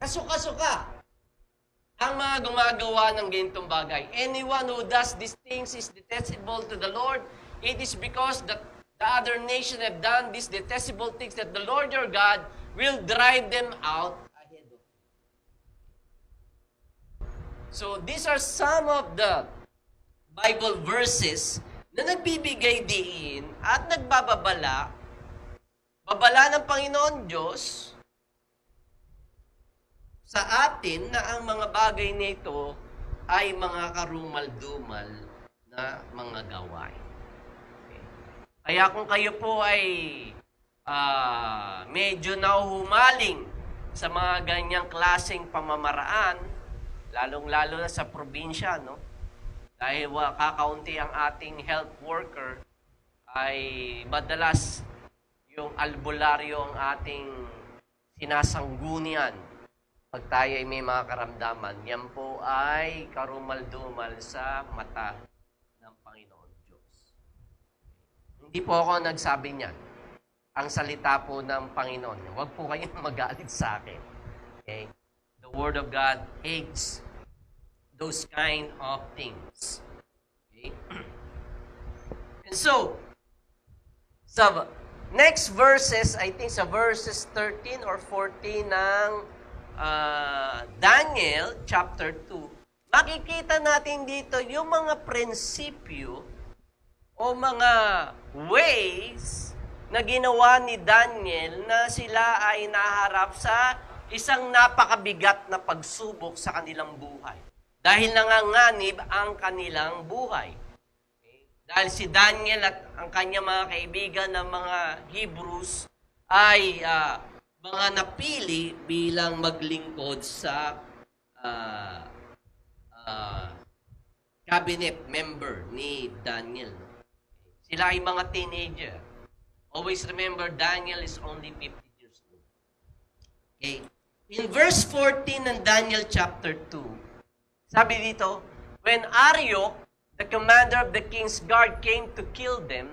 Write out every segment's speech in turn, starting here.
Kasuka-suka ang mga gumagawa ng ganitong bagay. Anyone who does these things is detestable to the Lord. It is because that the other nation have done these detestable things that the Lord your God will drive them out ahead of you. So these are some of the Bible verses na nagbibigay diin at nagbababala, babala ng Panginoon Diyos sa atin na ang mga bagay nito ay mga karumal-dumal na mga gawain. Okay. Kaya kung kayo po ay medyo nahuhumaling sa mga ganyang klaseng pamamaraan, lalong-lalo na sa probinsya, no? Dahil kakaunti ang ating health worker, ay madalas yung albularyo ang ating sinasanggunian. Pag tayo ay may mga karamdaman, yan po ay karumal-dumal sa mata ng Panginoon Diyos. Hindi po ako nagsabi niyan. Ang salita po ng Panginoon. Huwag po kayong magalit sa akin. Okay? The Word of God hates those kind of things. Okay? And so, sa next verses, I think sa verses 13 or 14 ng Daniel chapter 2, makikita natin dito yung mga prinsipyo o mga ways na ginawa ni Daniel na sila ay naharap sa isang napakabigat na pagsubok sa kanilang buhay. Dahil nanganganib ang kanilang buhay. Okay? Dahil si Daniel at ang kanyang mga kaibigan ng mga Hebrews ay mga napili bilang maglingkod sa cabinet member ni Daniel. Sila ay mga teenager. Always remember, Daniel is only 50 years old. Okay? In verse 14 ng Daniel chapter 2, sabi dito, when Arioch, the commander of the king's guard, came to kill them,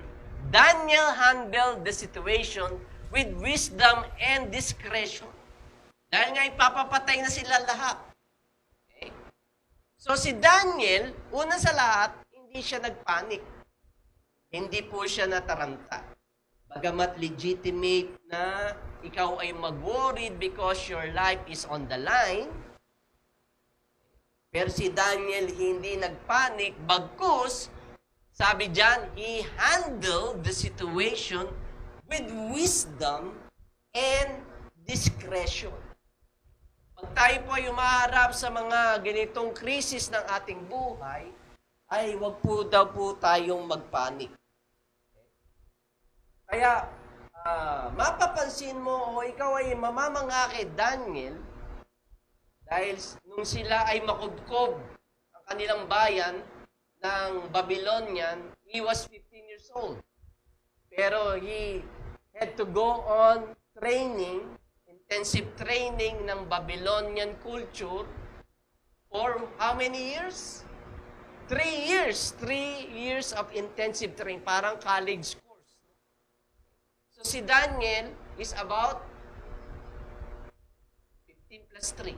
Daniel handled the situation with wisdom and discretion. Dahil nga ipapapatay na sila lahat. Okay? So si Daniel, una sa lahat, hindi siya nagpanik. Hindi po siya nataranta. Bagamat legitimate na ikaw ay mag-worried because your life is on the line, pero si Daniel hindi nagpanik, bagkus, sabi diyan, he handled the situation with wisdom and discretion. Pag tayo po ay umaharap sa mga ganitong krisis ng ating buhay, ay wag po daw po tayong magpanik. Kaya, mapapansin mo o ikaw ay mamamanga kay Daniel dahil nung sila ay makudkob ang kanilang bayan ng Babylonian, he was 15 years old. Pero he had to go on training, intensive training ng Babylonian culture for how many years? 3 years. 3 years of intensive training, parang college course. So si Daniel is about 15 plus 3.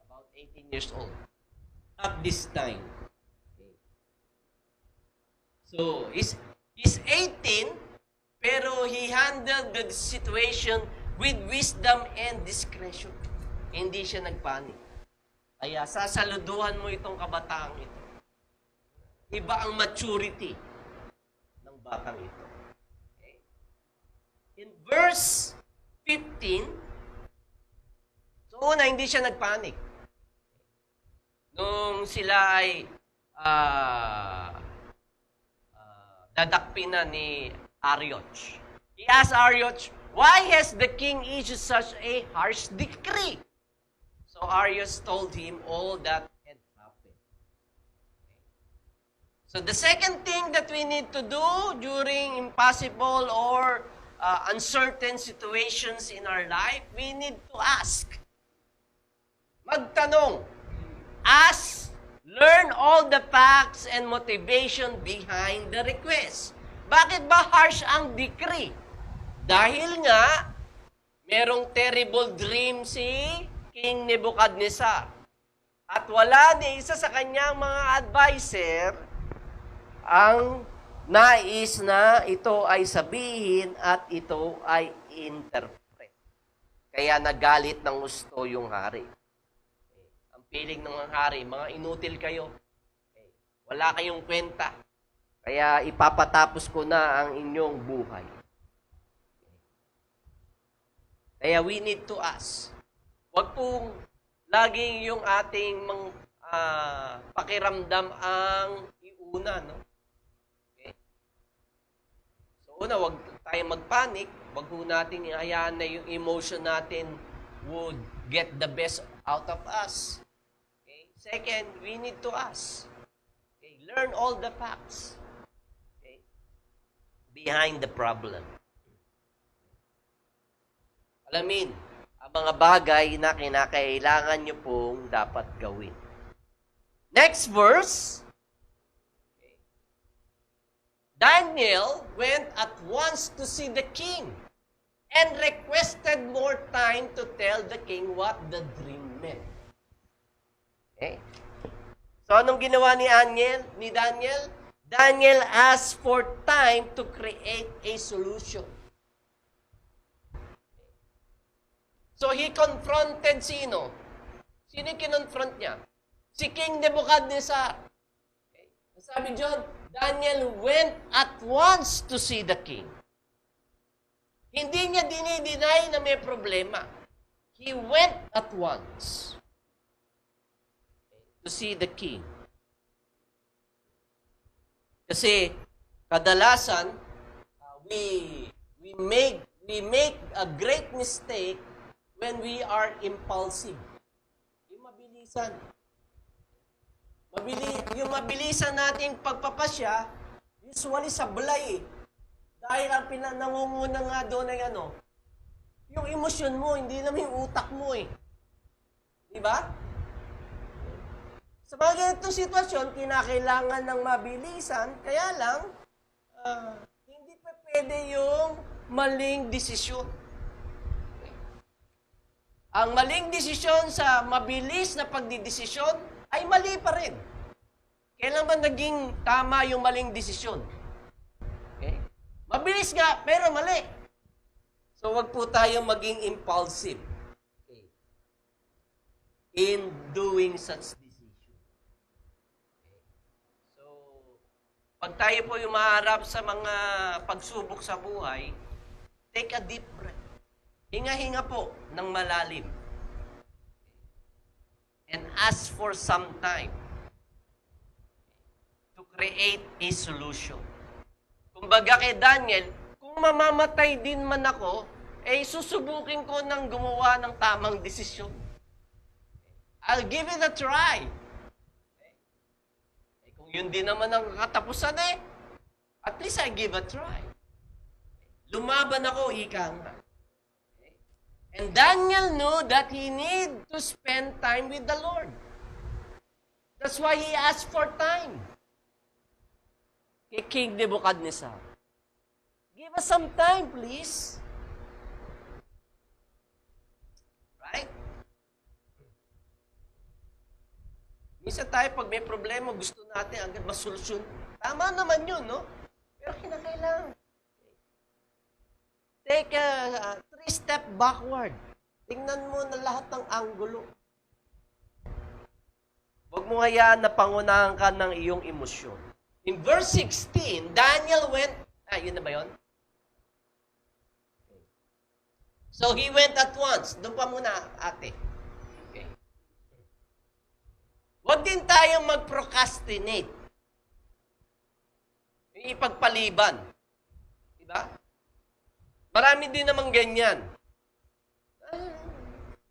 About 18 years old at this time. Okay. So, he's 18, pero he handled the situation with wisdom and discretion. Hindi siya nagpanik. Kaya sasaluduhan mo itong kabataang ito. Iba ang maturity ng batang ito. In verse 15, so una, hindi siya nagpanik. Nung sila ay dadakpin na ni Arioch. He asked Arioch, why has the king issued such a harsh decree? So Arioch told him all that had happened. So the second thing that we need to do during impossible or uncertain situations in our life, we need to ask. Magtanong. Ask. Learn all the facts and motivation behind the request. Bakit ba harsh ang decree? Dahil nga, merong terrible dream si King Nebuchadnezzar. At wala ni isa sa kanyang mga advisor ang nais na ito ay sabihin at ito ay interpret. Kaya nagalit ng gusto yung hari. Ang feeling ng mga hari, mga inutil kayo. Wala kayong kwenta. Kaya ipapatapos ko na ang inyong buhay. Kaya we need to ask. Huwag pong laging yung ating pakiramdam ang iuna, no? Okay. So una, huwag tayong magpanik. Huwag po natin ihayaan na yung emotion natin would get the best out of us. Okay. Second, we need to ask. Okay. Learn all the facts. Okay. Behind the problem. Alamin ang mga bagay na kinakailangan nyo pong dapat gawin. Next verse. Okay. Daniel went at once to see the king and requested more time to tell the king what the dream meant. Okay. So anong ginawa ni Daniel? Daniel asked for time to create a solution. So he confronted sino? Sino yung kinonfront niya? Si King Nebuchadnezzar. Okay. Sabi John, Daniel went at once to see the king. Hindi niya dinideny na may problema. He went at once to see the king. Kasi kadalasan we make a great mistake when we are impulsive. Yung mabilisan. Yung mabilisan nating pagpapasya, usually sablay eh. Dahil ang nangunguna nga doon ay yung emosyon mo, hindi naman yung utak mo eh. Diba? Sa mga ganitong sitwasyon, kinakailangan ng mabilisan, kaya lang, hindi pa pwede yung maling desisyon. Ang maling desisyon sa mabilis na pagdidesisyon ay mali pa rin. Kailan ba naging tama yung maling desisyon? Okay? Mabilis nga, pero mali. So, wag po tayong maging impulsive in doing such decision. Okay? So, pag tayo po yung maharap sa mga pagsubok sa buhay, take a deep breath. Hinga-hinga po ng malalim. And ask for some time to create a solution. Kumbaga kay Daniel, kung mamamatay din man ako, susubukin ko ng gumawa ng tamang desisyon. I'll give it a try. Kung yun din naman ang katapusan at least I give a try. Lumaban ako, ika nga. And Daniel knew that he need to spend time with the Lord. That's why he asked for time. Kay King Nebuchadnezzar. Give us some time, please. Right? Minsan tayo, pag may problema, gusto natin agad masolusyon. Tama naman yun, no? Pero kinakailangan. Take a 3-step backward. Tingnan mo na lahat ng anggulo. Huwag mo hayaan na pangunahan ka ng iyong emosyon. In verse 16, Daniel went... yun na ba yun? Okay. So, he went at once. Doon pa muna, ate. Okay. Huwag din tayong mag-procrastinate. Yung ipagpaliban. Diba? Marami din naman ganyan.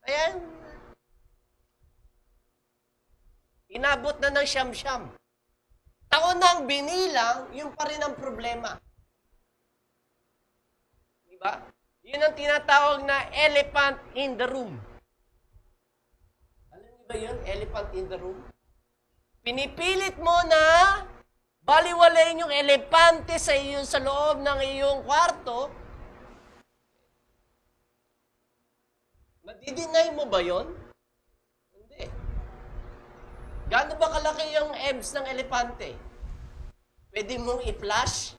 Ayan. Inabot na ng siyam-siyam. Taon nang binilang, yun pa rin ang problema. Diba? Yun ang tinatawag na elephant in the room. Alam niyo ba yun? Elephant in the room? Pinipilit mo na baliwalayin yung elepante sa loob ng iyong kwarto. Madi-deny mo ba yon? Hindi. Gaano ba kalaki yung abs ng elepante? Pwede mong i-flash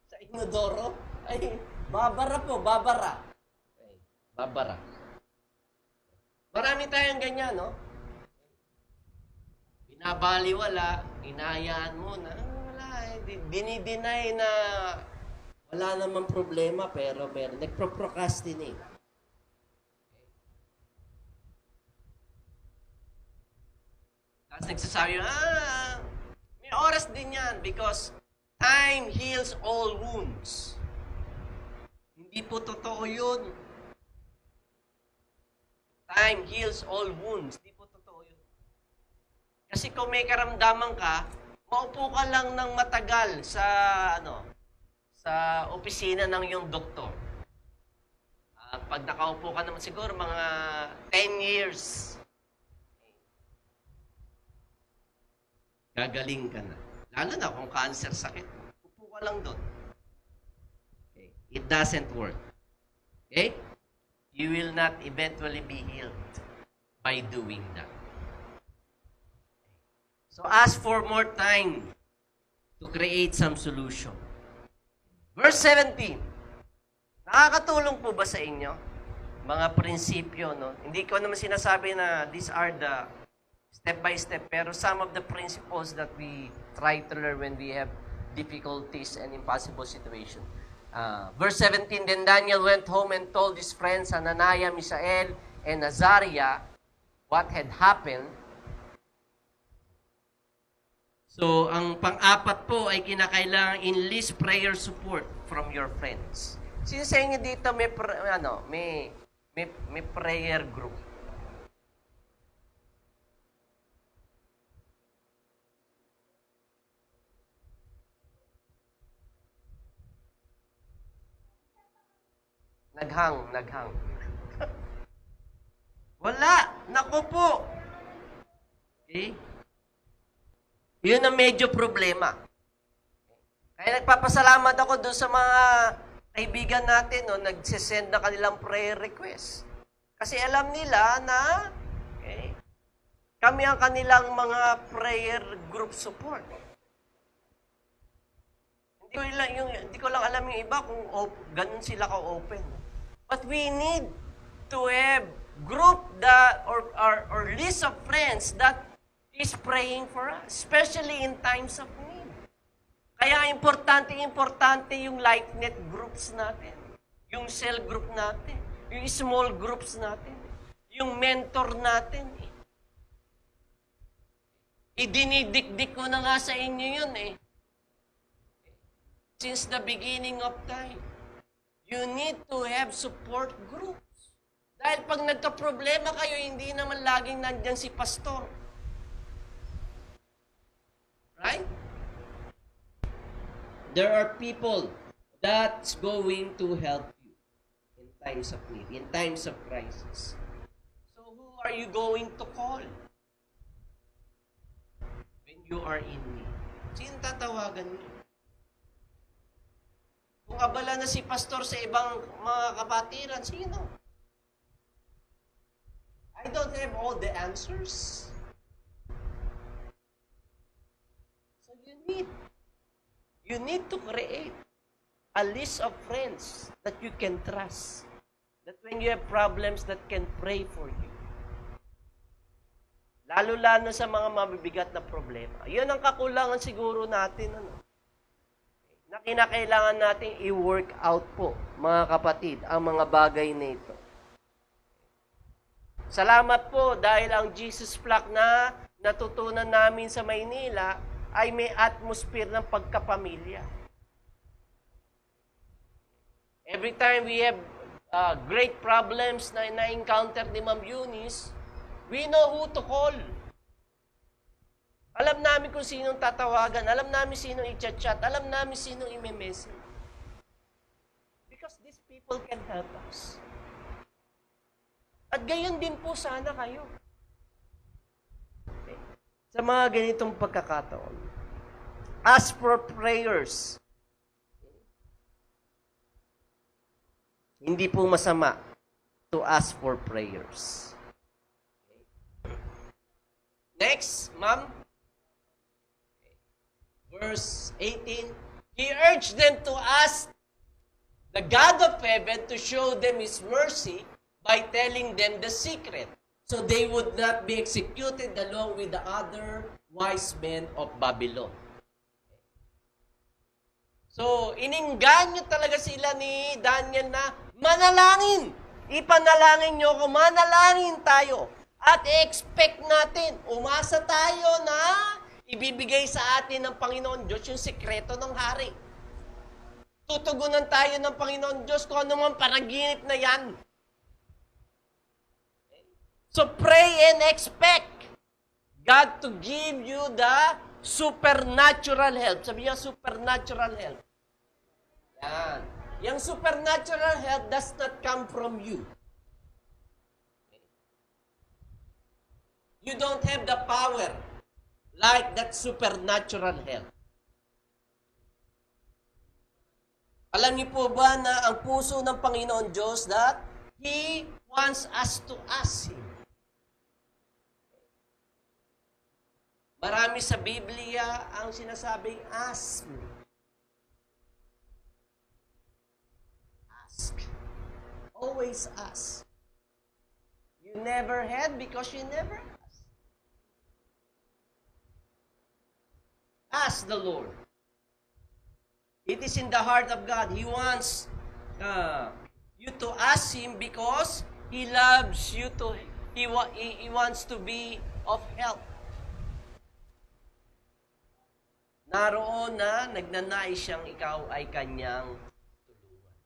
sa inodoro? Ay, babara po, babara. Okay, babara. Marami tayong ganyan, no? Binabaliwala, inayaan mo na, wala, dinideny na wala namang problema, pero nagpro-procrastinate. Tapos nagsasabi, may oras din yan because time heals all wounds. Hindi po totoo yun. Time heals all wounds. Hindi po totoo yun. Kasi kung may karamdaman ka, maupo ka lang ng matagal sa opisina ng iyong doktor. Pag nakaupo ka naman siguro mga 10 years, gagaling ka na. Lalo na kung cancer sakit, upo ka lang doon. Okay. It doesn't work. Okay? You will not eventually be healed by doing that. So ask for more time to create some solution. Verse 17. Nakakatulong po ba sa inyo? Mga prinsipyo, no? Hindi ko naman sinasabi na these are the step by step, pero some of the principles that we try to learn when we have difficulties and impossible situation. Verse 17, then Daniel went home and told his friends Hananiah, Mishael, and Azariah what had happened. So, ang pang-apat po ay kinakailangan enlist prayer support from your friends. Sino sa inyo dito may prayer group? Naghang. Wala. Naku po. Okay? Yun ang medyo problema. Kaya nagpapasalamat ako doon sa mga kaibigan natin, no, nagsisend na kanilang prayer request. Kasi alam nila na kami ang kanilang mga prayer group support. Hindi ko lang alam yung iba kung ganun sila ka-open. But we need to have group that or list of friends that is praying for us, especially in times of need. Kaya importante yung life-net groups natin, yung cell group natin, yung small groups natin, yung mentor natin. Idinidikdik ko na nga sa inyo yun Since the beginning of time, you need to have support groups. Dahil pag nagka-problema kayo, hindi naman laging nandyan si pastor. Right? There are people that's going to help you in times of need, in times of crisis. So who are you going to call when you are in need? Sino tatawagan niyo? Kung abala na si pastor sa ibang mga kapatiran, sino? I don't have all the answers. So you need to create a list of friends that you can trust. That when you have problems, that can pray for you. Lalo-lalo sa mga mabibigat na problema. Yun ang kakulangan siguro natin, na kinakailangan natin i-work out po, mga kapatid, ang mga bagay na ito. Salamat po dahil ang Jesus Flock na natutunan namin sa Maynila ay may atmosphere ng pagkapamilya. Every time we have great problems na na-encounter ni Ma'am Eunice, we know who to call. Alam namin kung sinong tatawagan, alam namin sinong i-chat, alam namin sinong i-message. Because these people can help us. At gayon din po sana kayo. Okay. Sa mga ganitong pagkakataon, ask for prayers. Hindi po masama to to us for prayers. Next, ma'am. Verse 18. He urged them to ask the God of heaven to show them His mercy by telling them the secret, so they would not be executed along with the other wise men of Babylon. So, iningganyo talaga sila ni Daniel na manalangin. Ipanalangin nyo kung manalangin tayo. At i-expect natin, umasa tayo na ibibigay sa atin ng Panginoon Diyos yung sikreto ng hari. Tutugunan tayo ng Panginoon Diyos kung ano man panaginip na yan. So pray and expect God to give you the supernatural help. Sabi niya, supernatural help. Yan. Yung supernatural help does not come from you. You don't have the power like that supernatural help. Alam niyo po ba na ang puso ng Panginoon Diyos that He wants us to ask Him. Marami sa Biblia ang sinasabing ask me. Ask. Always ask. You never had because you never asked. Ask the Lord. It is in the heart of God. He wants you to ask Him because He loves you to. He wants to be of help. Naroon na nagnanais siyang ikaw ay kanyang tulungan.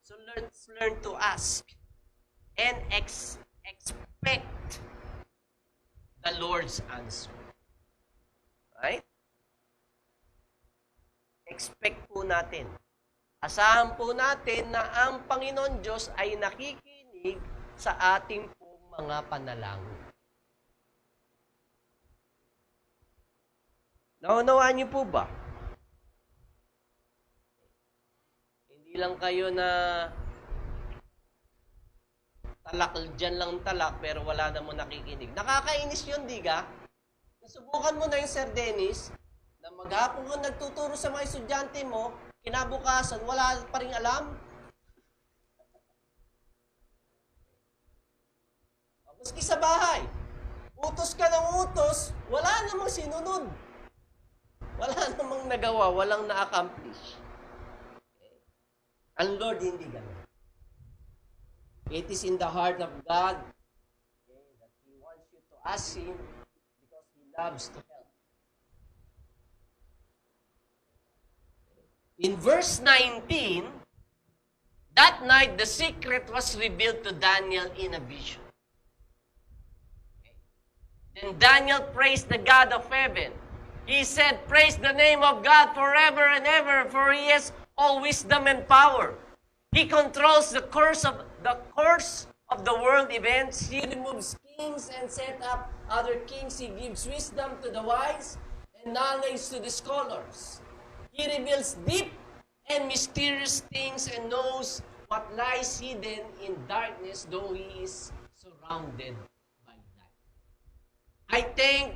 So let's learn to ask and expect the Lord's answer. Right? Expect po natin. Asahan po natin na ang Panginoon Diyos ay nakikinig sa ating pong mga panalangin. Naunawaan niyo po ba? Hindi lang kayo na talak, dyan lang talak, pero wala namang nakikinig. Nakakainis yun, di ka? Nasubukan mo na yung Sir Dennis, na maghapon kang nagtuturo sa mga estudyante mo, kinabukasan, wala pa rin alam. Maski sa bahay, utos ka ng utos, wala namang sinunod. Wala namang nagawa, walang na-accomplish. Ang Lord hindi ganun. It is in the heart of God that He wants you to ask Him because He loves to help. In verse 19, that night the secret was revealed to Daniel in a vision. Then Daniel praised the God of heaven. He said, praise the name of God forever and ever, for He has all wisdom and power. He controls the course of the world events. He removes kings and set up other kings. He gives wisdom to the wise and knowledge to the scholars. He reveals deep and mysterious things and knows what lies hidden in darkness, though He is surrounded by night. I thank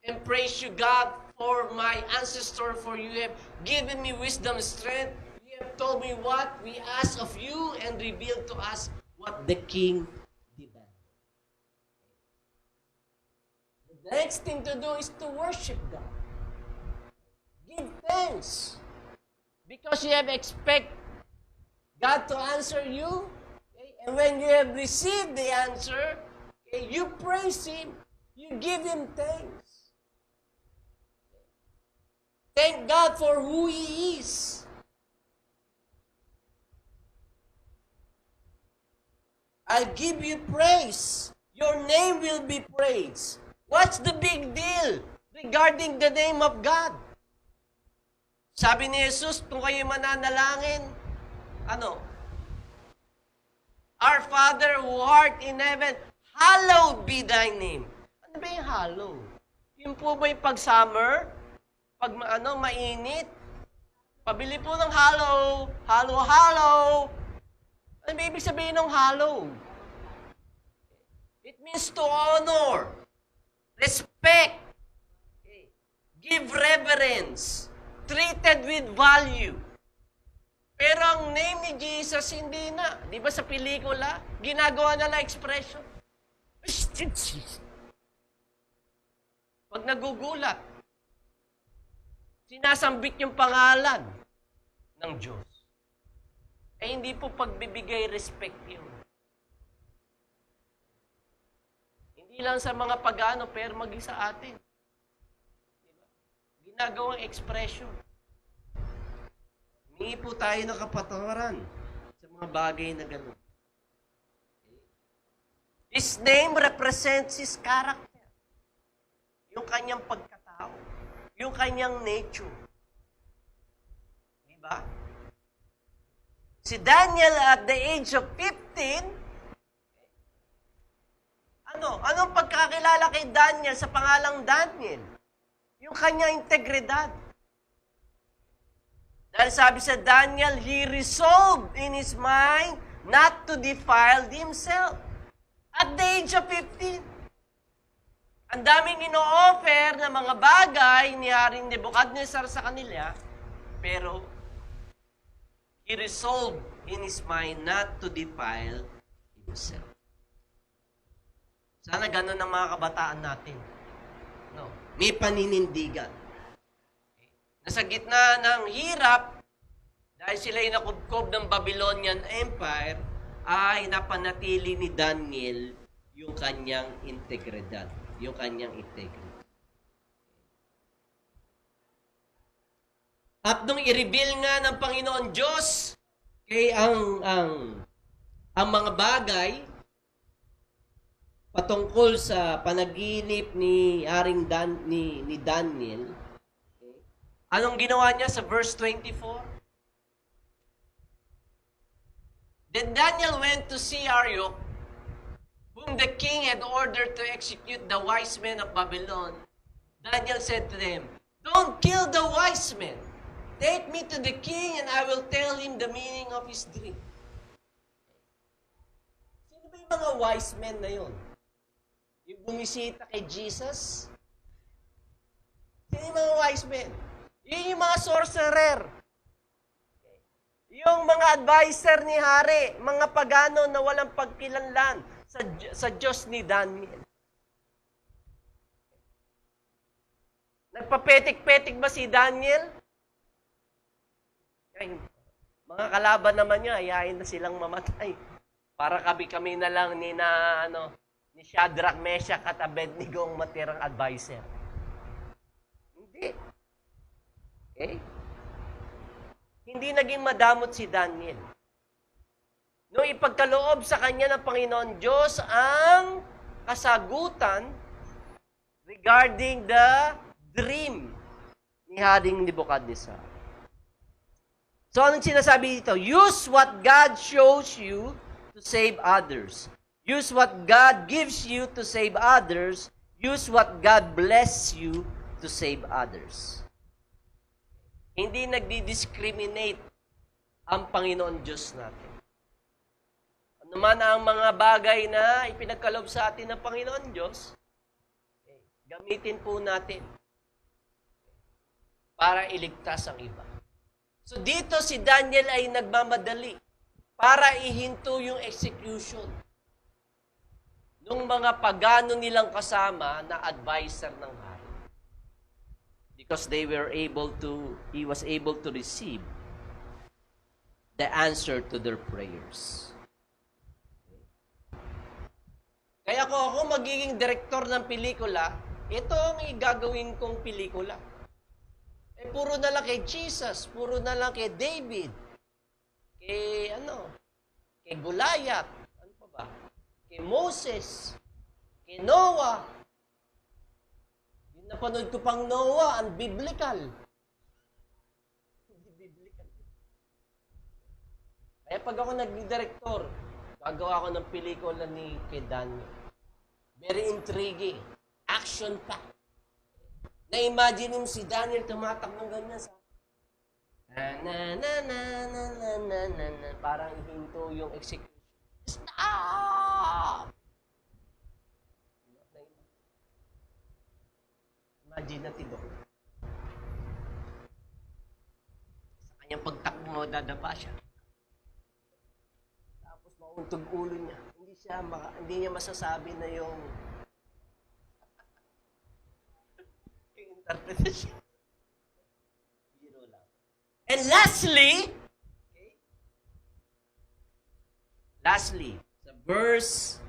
and praise you, God, for my ancestor, for you have given me wisdom and strength. You have told me what we ask of you and revealed to us what the king demanded. The next thing to do is to worship God. Give thanks. Because you have expect God to answer you. Okay? And when you have received the answer, okay, you praise Him. You give Him thanks. Thank God for who He is. I'll give you praise. Your name will be praised. What's the big deal regarding the name of God? Sabi ni Jesus, kung kayo mananalangin, Our Father who art in heaven, hallowed be thy name. Ano ba yung hallow? Yung po ba yung pag-summer? Pag mainit? Pabili po ng hallow. Hallow. Ano ba ibig sabihin ng hallowed? It means to honor, respect, give reverence, treated with value. Pero ang name ni Jesus, hindi na. Di ba sa pelikula, ginagawa na lang expression. Pag nagugulat, sinasambit yung pangalan ng Diyos. Eh hindi po pagbibigay respect yun. Hindi lang sa mga pagano, pero maging sa atin. Diba? Ginagawang expression. Hindi po tayo ng kapatawaran sa mga bagay na gano'n. His name represents His character. Yung kanyang pagkatao. Yung kanyang nature. Diba? Si Daniel at the age of 15, anong pagkakilala kay Daniel sa pangalang Daniel? Yung kanyang integridad. Dahil sabi sa Daniel, he resolved in his mind not to defile himself. At the age of 15. Ang daming ino-offer na mga bagay ni Haring Nebuchadnezzar sa kanila, pero he resolved in his mind not to defile himself. Sana ganun ang mga kabataan natin. No? May paninindigan. Nasa gitna ng hirap, dahil sila'y nakubkob ng Babylonian Empire, ay napanatili ni Daniel yung kanyang integridad. Yung kanyang integrity. At nung i-reveal nga ng Panginoon Diyos kay ang mga bagay patungkol sa panaginip ni ni Daniel, anong ginawa niya sa verse 24? Then Daniel went to see Arioch, whom the king had ordered to execute the wise men of Babylon. Daniel said to them, "Don't kill the wise men. Take me to the king and I will tell him the meaning of his dream." Sino ba yung mga wise men na yun? Yung bumisita kay Jesus? Sino yung mga wise men? Yun yung mga sorcerer. Yung mga advisor ni Hari, mga pagano na walang pagkilanlan sa Diyos ni Daniel. Nagpapetik-petik ba si Daniel? Ay, mga kalaban naman niya, ayayin na silang mamatay. Para kami na lang ni Shadrach, Meshach at Abednego ang matirang advisor. Hindi. Okay? Hindi naging madamot si Daniel. Nung ipagkaloob sa kanya ng Panginoon Diyos ang kasagutan regarding the dream ni Haring Nebuchadnezzar. So, anong sinasabi dito? Use what God shows you to save others. Use what God gives you to save others. Use what God bless you to save others. Hindi nagdi-discriminate ang Panginoon Diyos natin. Ano man ang mga bagay na ipinagkaloob sa atin ng Panginoon Diyos, gamitin po natin para iligtas ang iba. So dito si Daniel ay nagmamadali para ihinto yung execution ng mga pagano nilang kasama na advisor ng hari. Because he was able to receive the answer to their prayers. Kaya kung ako magiging direktor ng pelikula, ito ang igagawin kong pelikula. Puro na lang kay Jesus, puro na lang kay David, kay Goliath, ano pa ba? Kay Moses, kay Noah. Yung napanood ko pang Noah, unbiblical. Hindi biblical. Kaya pag ako nag-director, gagawa ako ng pelikula ni kay Daniel. Very intriguing. Action packed. Na-imagine mo si Daniel tumatakbong ganyan sa Na. Parang hinto yung execution. Stop! Imagine natin doon. Sa kanyang pagtakbo, dadapa siya. Tapos mauntog ulo niya. Hindi niya masasabi na yung interpretation. Biro lang. And lastly, sa verse,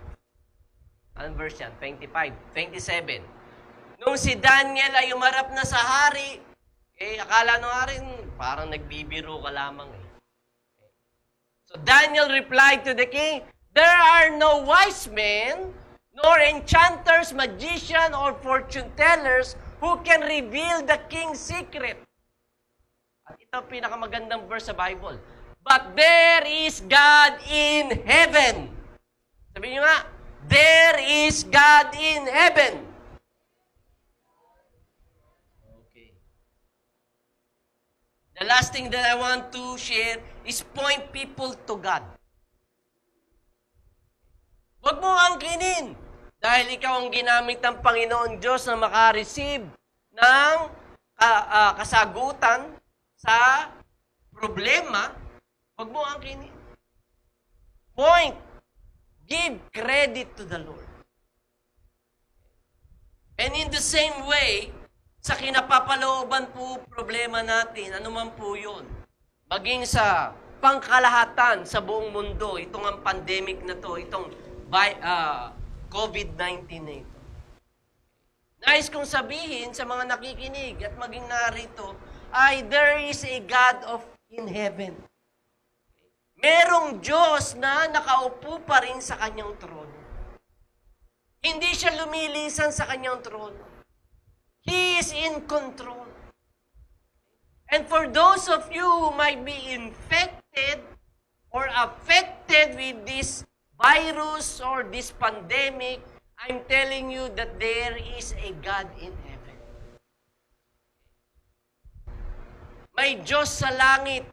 anong verse yan? 27. Nung si Daniel ay umarap na sa hari, akala nung hari, parang nagbibiro ka lamang eh. So Daniel replied to the king, "There are no wise men, nor enchanters, magician, or fortune tellers who can reveal the king's secret." At ito ang pinakamagandang verse sa Bible. But there is God in heaven. Sabihin nyo nga, there is God in heaven. Okay. The last thing that I want to share is point people to God. Huwag mo angkinin. Dahil ikaw ang ginamit ng Panginoon Diyos na makareceive ng kasagutan sa problema, huwag mo angkinin. Point. Give credit to the Lord. And in the same way, sa kinapapalooban po problema natin, ano man po yun, maging sa pangkalahatan sa buong mundo, itong ang pandemic na to, itong COVID-19 na ito. Nais kong sabihin sa mga nakikinig at maging narito, ay there is a God in heaven. Merong Diyos na nakaupo pa rin sa kanyang trono. Hindi siya lumilisan sa kanyang trono. He is in control. And for those of you who might be infected or affected with this virus or this pandemic, I'm telling you that there is a God in heaven. May Diyos sa langit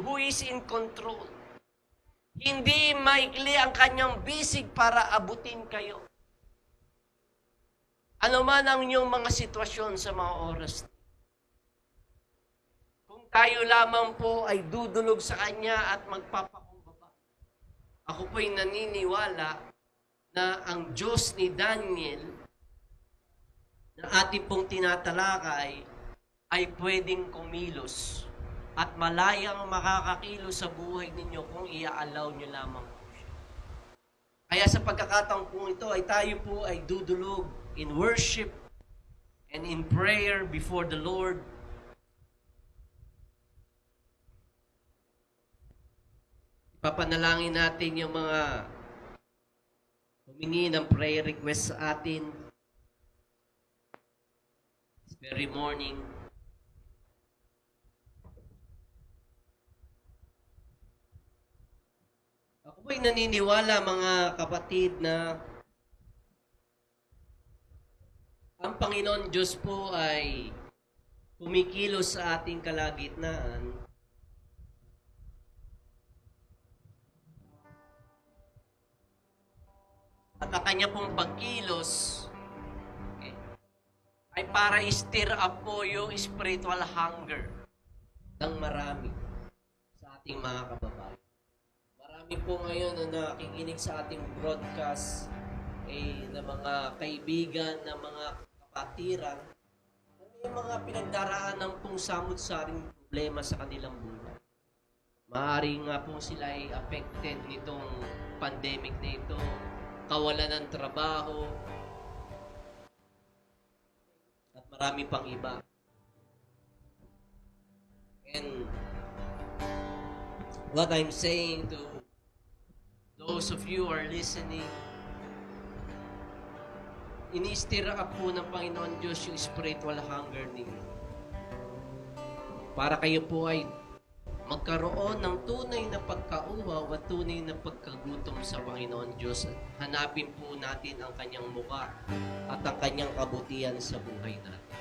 who is in control. Hindi maikli ang kanyang bisig para abutin kayo. Ano man ang inyong mga sitwasyon sa mga oras. Kung tayo lamang po ay dudulog sa Kanya at magpapakumbaba. Ako po'y naniniwala na ang Diyos ni Daniel na ating pong tinatalakay ay pwedeng kumilos at malayang makakakilos sa buhay ninyo kung i-allow nyo lamang po siya. Kaya sa pagkakataong po ito ay tayo po ay dudulog in worship and in prayer before the Lord. Ipapanalangin natin yung mga humingi ng prayer request sa atin this very morning. Ako po'y naniniwala, mga kapatid, na ang Panginoon Diyos po ay kumikilos sa ating kalagitnaan. At ang kanya pong pagkilos ay para i-stir up po yung spiritual hunger ng marami sa ating mga kababayan. Marami po ngayon na nakikinig sa ating broadcast na mga kaibigan, na mga kapatiran, may mga pinagdaraanan pong samot-saring problema sa kanilang buhay. Maaaring nga po sila ay affected nitong pandemic na ito, kawalan ng trabaho, at marami pang iba. And what I'm saying to those of you who are listening, ini-stir up po ng Panginoon Diyos yung spiritual hunger ninyo. Para kayo po ay magkaroon ng tunay na pagkauhaw at tunay na pagkagutom sa Panginoon Diyos. Hanapin po natin ang kanyang mukha at ang kanyang kabutihan sa buhay natin.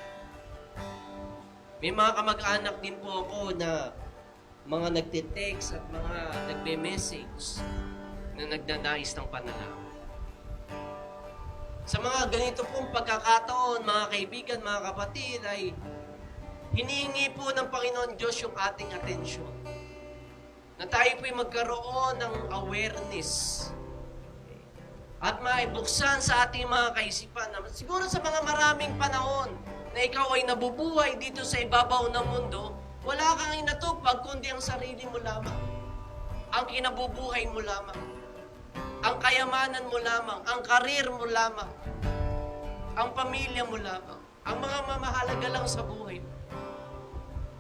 May mga kamag-anak din po ako na mga nagte-text at mga nagme-message na nagnanais ng panalangin. Sa mga ganito pong pagkakataon, mga kaibigan, mga kapatid, ay hinihingi po ng Panginoon Diyos yung ating atensyon. Na tayo po'y magkaroon ng awareness at maibuksan sa ating mga kaisipan na siguro sa mga maraming panahon na ikaw ay nabubuhay dito sa ibabaw ng mundo, wala kang inatupag kundi ang sarili mo lamang. Ang kinabubuhay mo lamang. Ang kayamanan mo lamang. Ang karir mo lamang. Ang pamilya mo lamang. Ang mga mamahalaga lang sa buhay mo.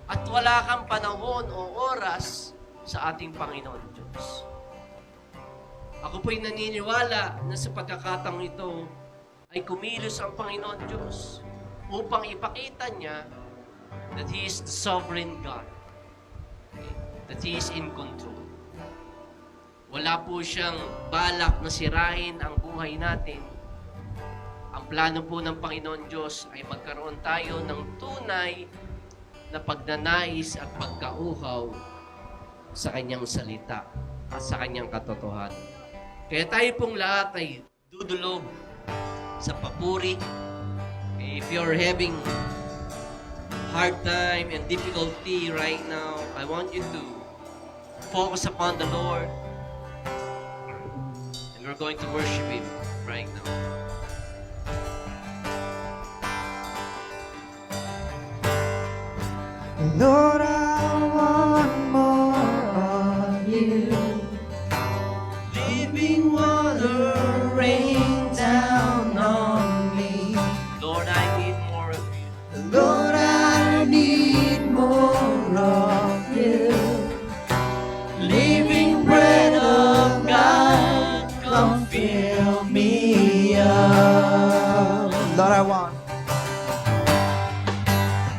At wala kang panahon o oras sa ating Panginoon Diyos. Ako po'y naniniwala na sa pagkakataong ito ay kumilos ang Panginoon Diyos upang ipakita niya that He is the sovereign God. Okay? That He is in control. Wala po siyang balak na sirain ang buhay natin. Ang plano po ng Panginoon Diyos ay magkaroon tayo ng tunay na pagnanais at pagkauhaw sa Kanyang salita at sa Kanyang katotohanan. Kaya tayo pong lahat ay dudulog sa papuri. If you're having hard time and difficulty right now, I want you to focus upon the Lord. And we're going to worship Him right now. Lord, I want more of you. Living water rain down on me. Lord, I need more of you. Lord, I need more of you. Living bread of God, come fill me up. Lord, I want.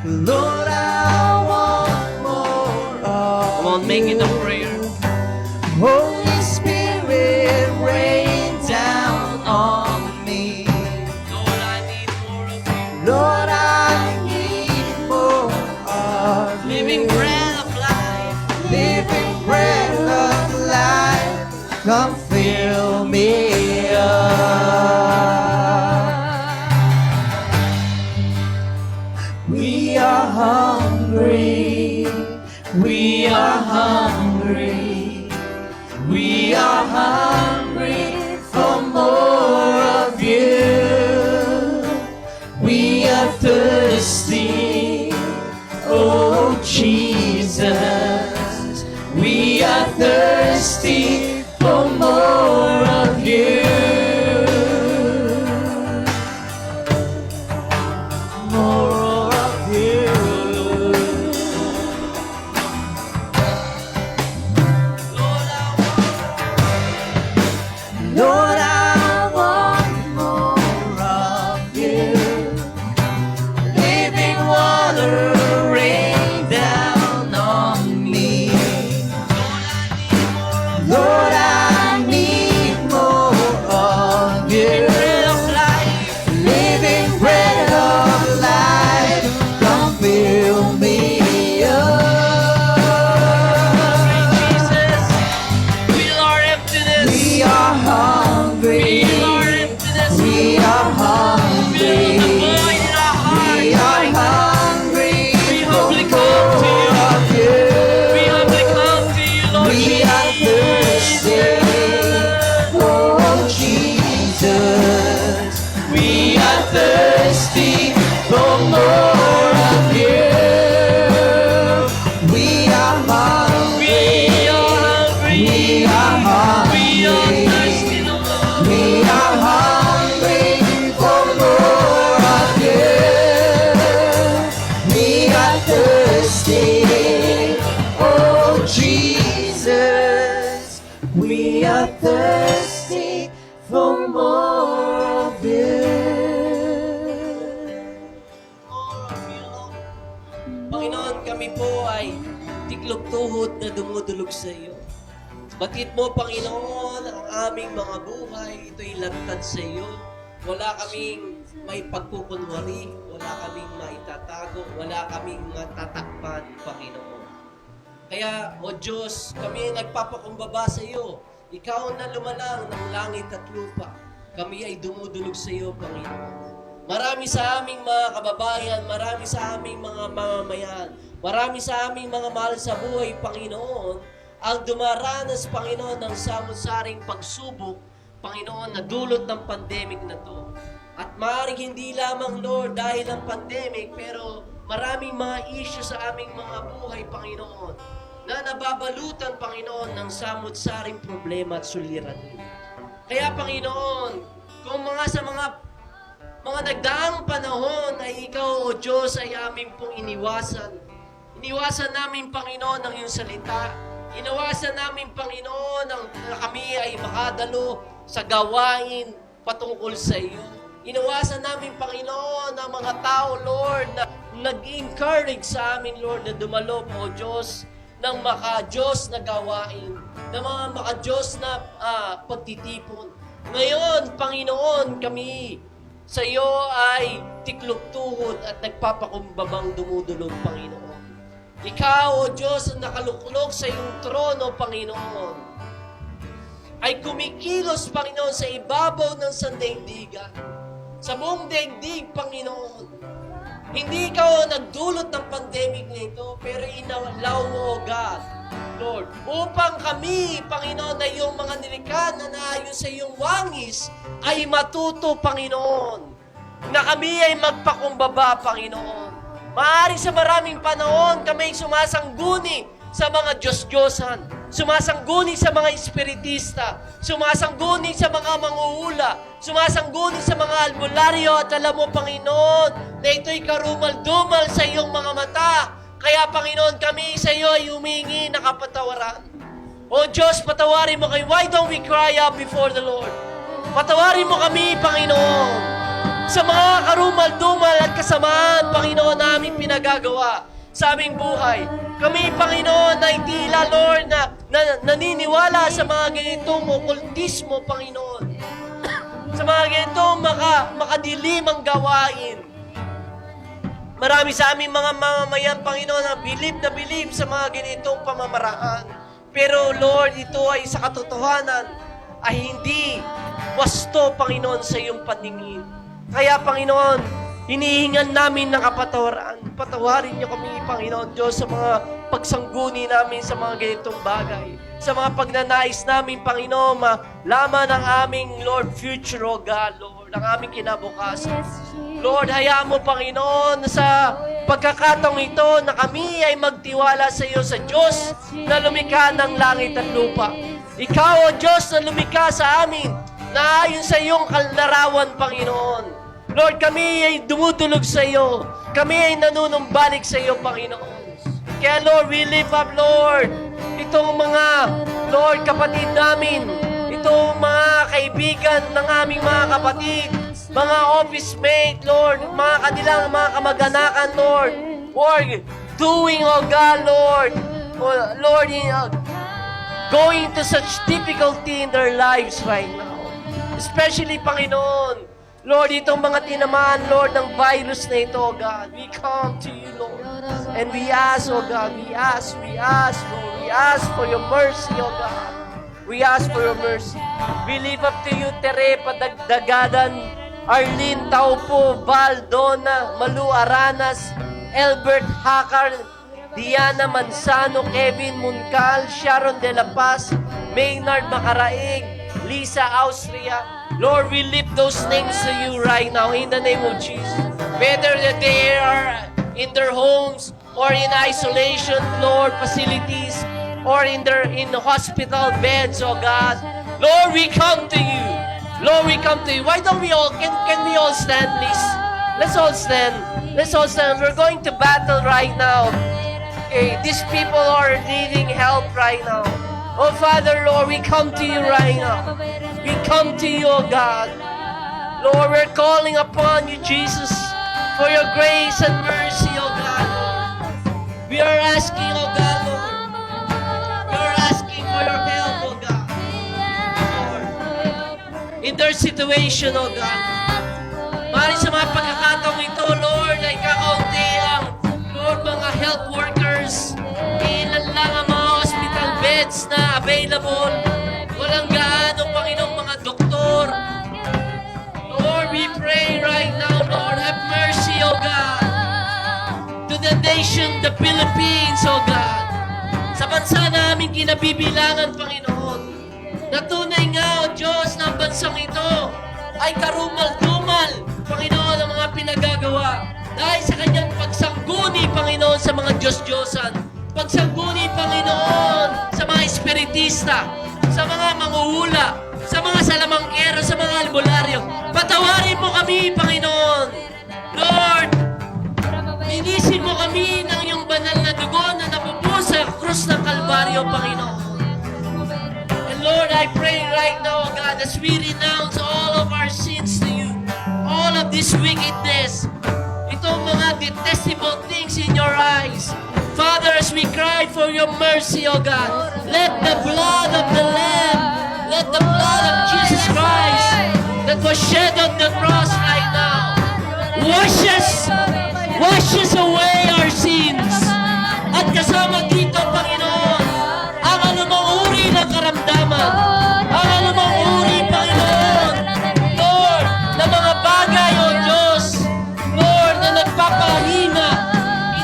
Lord, I want more of Come on, make it a prayer. Holy Spirit, rain down on me. Lord, I need more of you. Lord, I need more of you. Living bread of life. Living bread of life, come fill me up. We are hungry. We are hungry. We are hungry for more of you. We are thirsty, oh Jesus. We are thirsty for more of you. More of you. Lord, I Lord, I want more of you. Living water rain down on me. Lord, I need more of you. bread of life. Living bread of life, come fill me up. Jesus, fill our emptiness. We are hungry. Fill our emptiness. We are hungry. Fill the void in our hearts. We are hungry We for humbly come to you. more of We you. humbly come to you, Lord We are thirsty, oh Jesus. We are thirsty for more of you. We are hungry. We are hungry. We are hungry. We are thirsty, Lord. We are hungry for more of you. We are thirsty, oh Jesus. We are thirsty for more of you. Panginoon, kami po ay tiklog tuhod na dumudulog sa iyo. Batid mo, Panginoon, ang aming mga buhay. Ito'y lantad sa iyo. Wala kaming may pagkukunwari. wala kaming maitatago, wala kaming matatakpan, Panginoon. Kaya, O Diyos, kami ay nagpapakumbaba sa iyo. Ikaw na lumalang ng langit at lupa. Kami ay dumudulog sa iyo, Panginoon. Marami sa aming mga kababayan, marami sa aming mga mamamayan, marami sa aming mga mahal sa buhay, Panginoon, ang dumaranas, Panginoon, ng samot-saring pagsubok, Panginoon, na dulot ng pandemic na to. At maaaring hindi lamang, Lord, dahil ng pandemic, pero maraming mga issue sa aming mga buhay, Panginoon, na nababalutan, Panginoon, ng samot-saring problema at suliranin. Kaya, Panginoon, kung sa mga nagdaang panahon ay Ikaw, O Diyos, ay aming pong iniwasan. Iniwasan namin, Panginoon, ang iyong salita. Iniwasan namin, Panginoon, na kami ay makadalo sa gawain patungkol sa iyo. Iniwasan namin, Panginoon, ang mga tao, Lord, na nag-encourage sa amin, Lord, na dumalo, O Diyos, ng maka-Diyos na gawain, ng mga maka-Diyos na pagtitipon. Ngayon, Panginoon, kami sa iyo ay tiklop-tuhod at nagpapakumbabang dumudulog, Panginoon. Ikaw, O Diyos, ang nakaluklok sa iyong trono, Panginoon, ay kumikilos, Panginoon, sa ibabaw ng sandaigdigan. Sa buong daigdig, Panginoon. Hindi ikaw nagdulot ng pandemic na ito, pero inalaw mo, O God, Lord, upang kami, Panginoon, na iyong mga nilikha na naayon sa iyong wangis, ay matuto, Panginoon, na kami ay magpakumbaba, Panginoon. Maaari sa maraming panahon, kami ay sumasangguni sa mga Diyos-Diyosan, sumasangguni sa mga espiritista, sumasangguni sa mga manguhula, sumasangguni sa mga albularyo, at alam mo, Panginoon, na ito'y karumal-dumal sa iyong mga mata. Kaya, Panginoon, kami sa iyo ay humingi na kapatawaran. O Diyos, patawarin mo kami. Why don't we cry out before the Lord? Patawarin mo kami, Panginoon, sa mga karumal-dumal at kasamaan, Panginoon, namin pinagagawa sa aming buhay. Kami, Panginoon, ay tila, Lord, na naniniwala sa mga ganitong okultismo, Panginoon. Sa mga ganitong makadilim ang gawain. Marami sa aming mga mamamayan, Panginoon, na bilib sa mga ganitong pamamaraan. Pero, Lord, ito ay sa katotohanan ay hindi wasto, Panginoon, sa iyong paningin. Kaya, Panginoon, hinihingan namin ng kapatawaran. Patawarin niyo kami, Panginoon Diyos, sa mga pagsangguni namin sa mga ganitong bagay. Sa mga pagnanais namin, Panginoon, malaman ang aming, Lord, future, O God, Lord, ang aming kinabukasan. Lord, hayaan mo, Panginoon, sa pagkakataong ito na kami ay magtiwala sa iyo, sa Diyos na lumikha ng langit at lupa. Ikaw, O Diyos, na lumikha sa amin, na ayon sa iyong kalarawan, Panginoon. Lord, kami ay dumudulog sa iyo. Kami ay nanunumbalik sa iyo, Panginoon. Kaya, Lord, we lift up, Lord, itong mga, Lord, kapatid namin, itong mga kaibigan ng aming mga kapatid, mga office mate, Lord, mga kanilang mga kamag-anakan, Lord, doing, oh God, Lord, going to such difficulty in their lives right now. Especially, Panginoon, Lord, itong mga tinamaan, Lord, ng virus na ito, oh God, we come to you, Lord, and we ask, oh God, we ask, Lord, we ask for your mercy, oh God. We ask for your mercy. We lift up to you, Tere Padagdagadan, Arlene Taupo, Val, Donna, Malu Aranas, Albert Hakar, Diana Manzano, Kevin Muncal, Sharon De La Paz, Maynard Macaraig, Lisa Austria. Lord, we lift those names to you right now in the name of Jesus. Whether they are in their homes or in isolation, Lord, facilities, or in the hospital beds, oh God. Lord, we come to you. Lord, we come to you. Why don't we all, can we all stand, please? Let's all stand. Let's all stand. We're going to battle right now. Okay, these people are needing help right now. Oh, Father, Lord, we come to you right now. We come to you, oh God. Lord, we're calling upon you, Jesus, for your grace and mercy, oh God, Lord. We are asking, oh God, Lord. We are asking for your help, oh God. Lord, in their situation, oh God. Mari sa mga pagkakataong ito, Lord, Lord, ay kakaunti ang, Lord, mga health workers. Ilan lang ang mga hospital beds na available. Walang gaano, Panginoon, mga doktor. Lord, we pray right now, Lord, have mercy, O God, to the nation, the Philippines, O God. Sa bansa namin kinabibilangan, Panginoon, na tunay nga, O Diyos, na ang bansang ito ay karumal-dumal, Panginoon, ang mga pinagagawa. Dahil sa kanyang pagsangguni, Panginoon, sa mga Diyos-Diyosan. Pagsangguni, Panginoon, sa mga espiritista, sa mga manguhula, sa mga salamangkero, sa mga albularyo. Patawarin mo kami, Panginoon. Lord, linisin mo kami ng iyong banal na dugo na napupusa sa krus ng Kalbaryo, Panginoon. And Lord, I pray right now, God, as we renounce all of our sins to you, all of this wickedness, itong mga detestable things in your eyes. Father, as we cry for your mercy, O God, let the blood of the Lamb, let the blood of Jesus Christ that was shed on the cross right now, washes away our sins. At kasama dito, Panginoon, ang anumang uri ng karamdaman, ang anumang uri, Panginoon, Lord, na mga bagay, O Diyos, Lord, na nagpapahina,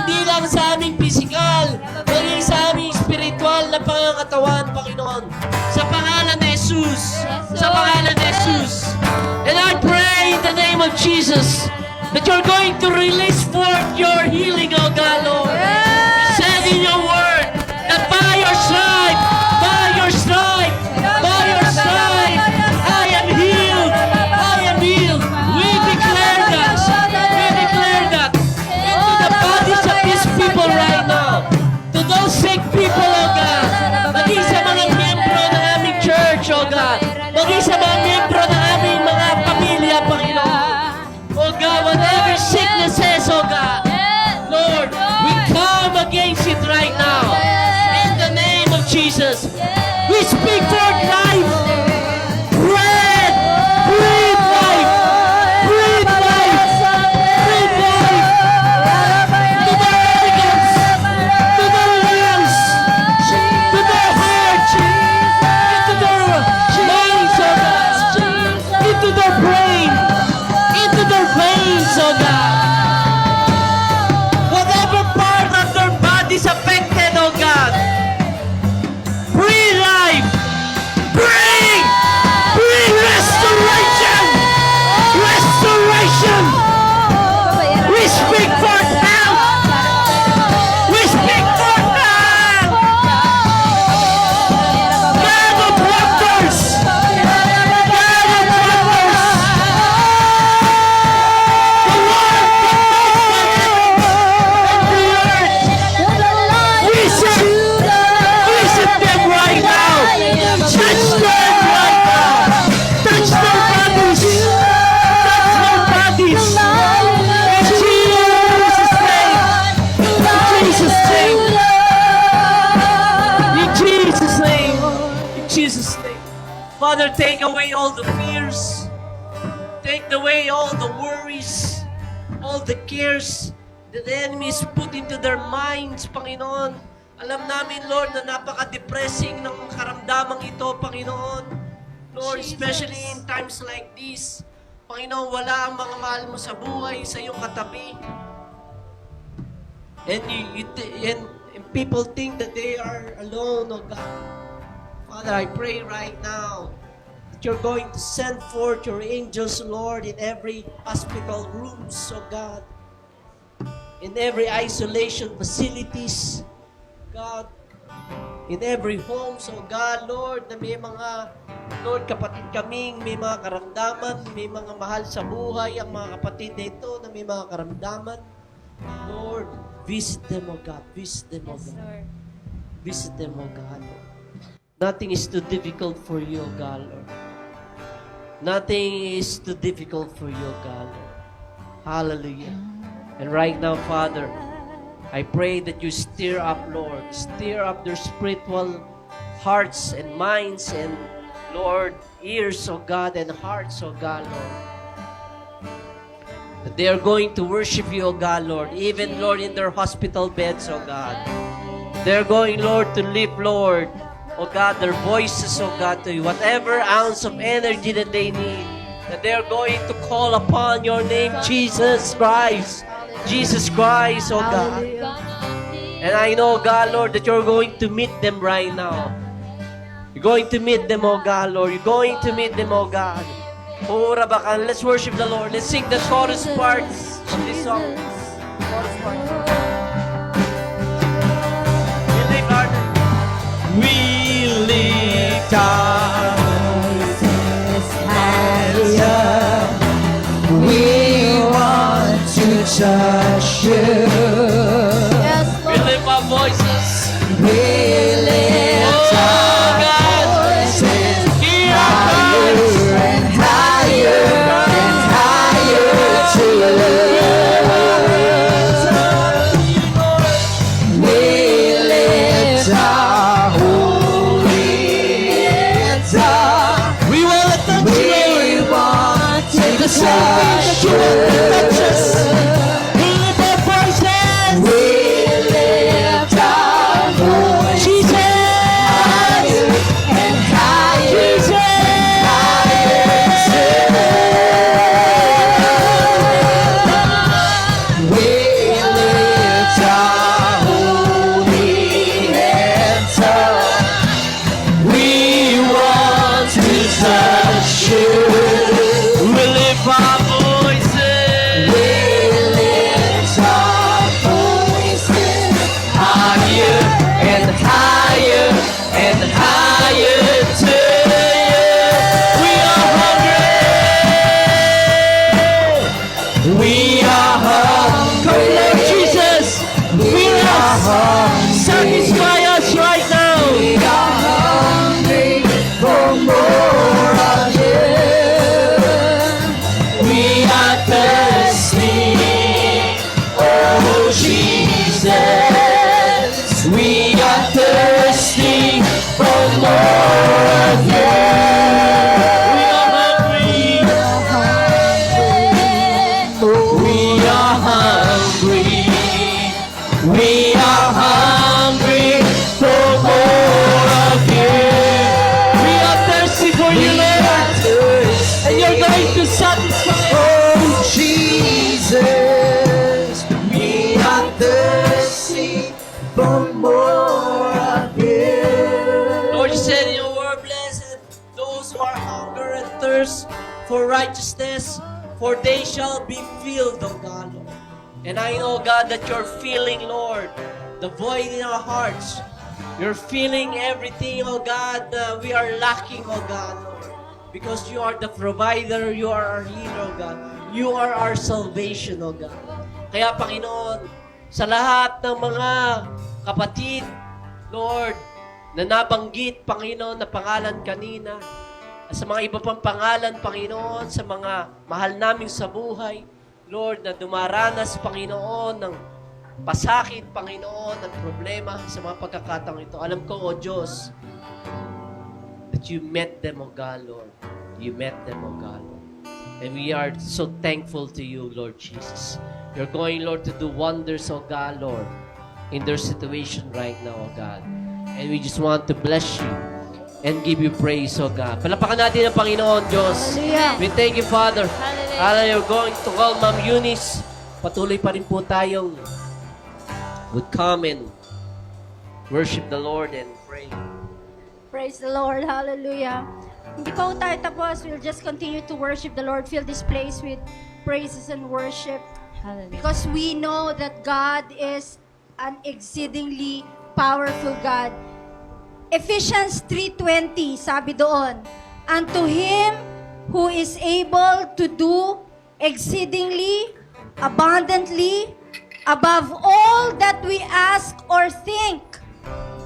hindi lang sa aming pisikal, kundi sa aming spiritual na pangangatawan, Panginoon. Sa pangalan ni Jesus, sa pangalan ni Jesus. And I pray in the name of Jesus that you're going to release forth your healing, O God, Lord. You said in your word that by your stripe, I am healed. I am healed. We declare that. We declare that into the bodies of these people right now. To those sick people, O God. Maging sa mga miyembro ng aming church, O God. Maging sa mga miyembro ng aming mga pamilya, Panginoon. Oh God, whatever sicknesses, oh God, Lord, we come against it right now. In the name of Jesus, we speak forth life. Breathe, breathe life, breathe life, breathe life. To the organs, to the lungs, to their heart, into their minds, oh God, into their brain, into their veins, oh God. Whatever part of their body is affected, oh God. Breathe life. Bring restoration. Restoration. We speak for health. We speak for health. God of wonders. God of wonders. The Lord visit them right now. Touch them right now. Touch their bodies. Touch their bodies. In Jesus' name. In Jesus' name. In Jesus' name. Father, take away all the fears. Take away all the worries, all the cares that the enemy is put into their minds, Panginoon. Alam namin, Lord, na napaka-depressing ng karamdamang ito, Panginoon. Lord, especially in times like this, Panginoon, wala ang mga mahal mo sa buhay, sa iyong katabi. And people think that they are alone, oh God. Father, I pray right now that you're going to send forth your angels, Lord, in every hospital rooms, oh God, in every isolation facilities, God, in every home, so God, Lord, na may mga, Lord, kapatid kaming may mga karamdaman, may mga mahal sa buhay, ang mga kapatid na ito na may mga karamdaman. Lord, visit them, O God, visit them, O God. Visit them, O God. Nothing is too difficult for you, O God, Lord. Nothing is too difficult for you, O God, Lord. Hallelujah. And right now, Father, I pray that you stir up, Lord, stir up their spiritual hearts and minds and, Lord, ears, O God, and hearts, O God, Lord. That They are going to worship you, O God, Lord. Even, Lord, in their hospital beds, O God. They're going, Lord, to lift, Lord, O God, their voices, O God, to you. Whatever ounce of energy that they need, that they're going to call upon your name, Jesus Christ. Jesus Christ, O God. And I know, God, Lord, that you're going to meet them right now. You're going to meet them, oh God, Lord. You're going to meet them, oh God. Oh, Rabakan, let's worship the Lord. Let's sing the chorus parts of this song. Chorus part. We lift our voices higher. We want to touch you. Yes, We Lord. lift our voices. We lift our voices higher and higher and higher to you. We lift our holy hands up. We want to touch you. We want to touch you. We lift our voices. We lift our voices higher and higher and higher. We lift our holy hands up. We want to touch you. We lift our voices. We lift our voices higher and higher and higher to you. We are hungry. We are hungry. Lord Jesus, We are hungry. satisfy us right now. We are hungry for more of you. We are thirsty, oh Jesus. We are thirsty for more of you. We are hungry. We are hungry. We are hungry for more of you. We are thirsty for you, We Lord. are thirsty. And you're going to satisfy. Oh Jesus, we are thirsty for more of you. Lord, you said in your word, blessed those who are hunger and thirst for righteousness, for they shall be filled, O God, Lord. And I know, God, that you're feeling, Lord, the void in our hearts. You're feeling everything, oh God, we are lacking, oh God, Lord. Because you are the provider, you are our healer, oh God. You are our salvation, oh God. Kaya, Panginoon, sa lahat ng mga kapatid, Lord, na nabanggit, Panginoon, na pangalan kanina, at sa mga iba pang pangalan, Panginoon, sa mga mahal naming sa buhay, Lord, na dumaranas, Panginoon, ng pasakit, Panginoon, ng problema sa mga pagkakataong ito. Alam ko, O Diyos, that you met them, O God, Lord. You met them, O God, Lord. And we are so thankful to you, Lord Jesus. You're going, Lord, to do wonders, O God, Lord, in their situation right now, O God. And we just want to bless you and give you praise, O God. Palapakan natin ang Panginoon, Diyos. Hallelujah. We thank you, Father. Hallelujah. You're going to call Ma'am Eunice. Patuloy pa rin po tayong would come and worship the Lord and pray. Praise the Lord. Hallelujah. Hindi pa po tayo tapos. We'll just continue to worship the Lord. Fill this place with praises and worship. Hallelujah. Because we know that God is an exceedingly powerful God. Ephesians 3:20, sabi doon, and to Him who is able to do exceedingly, abundantly, above all that we ask or think,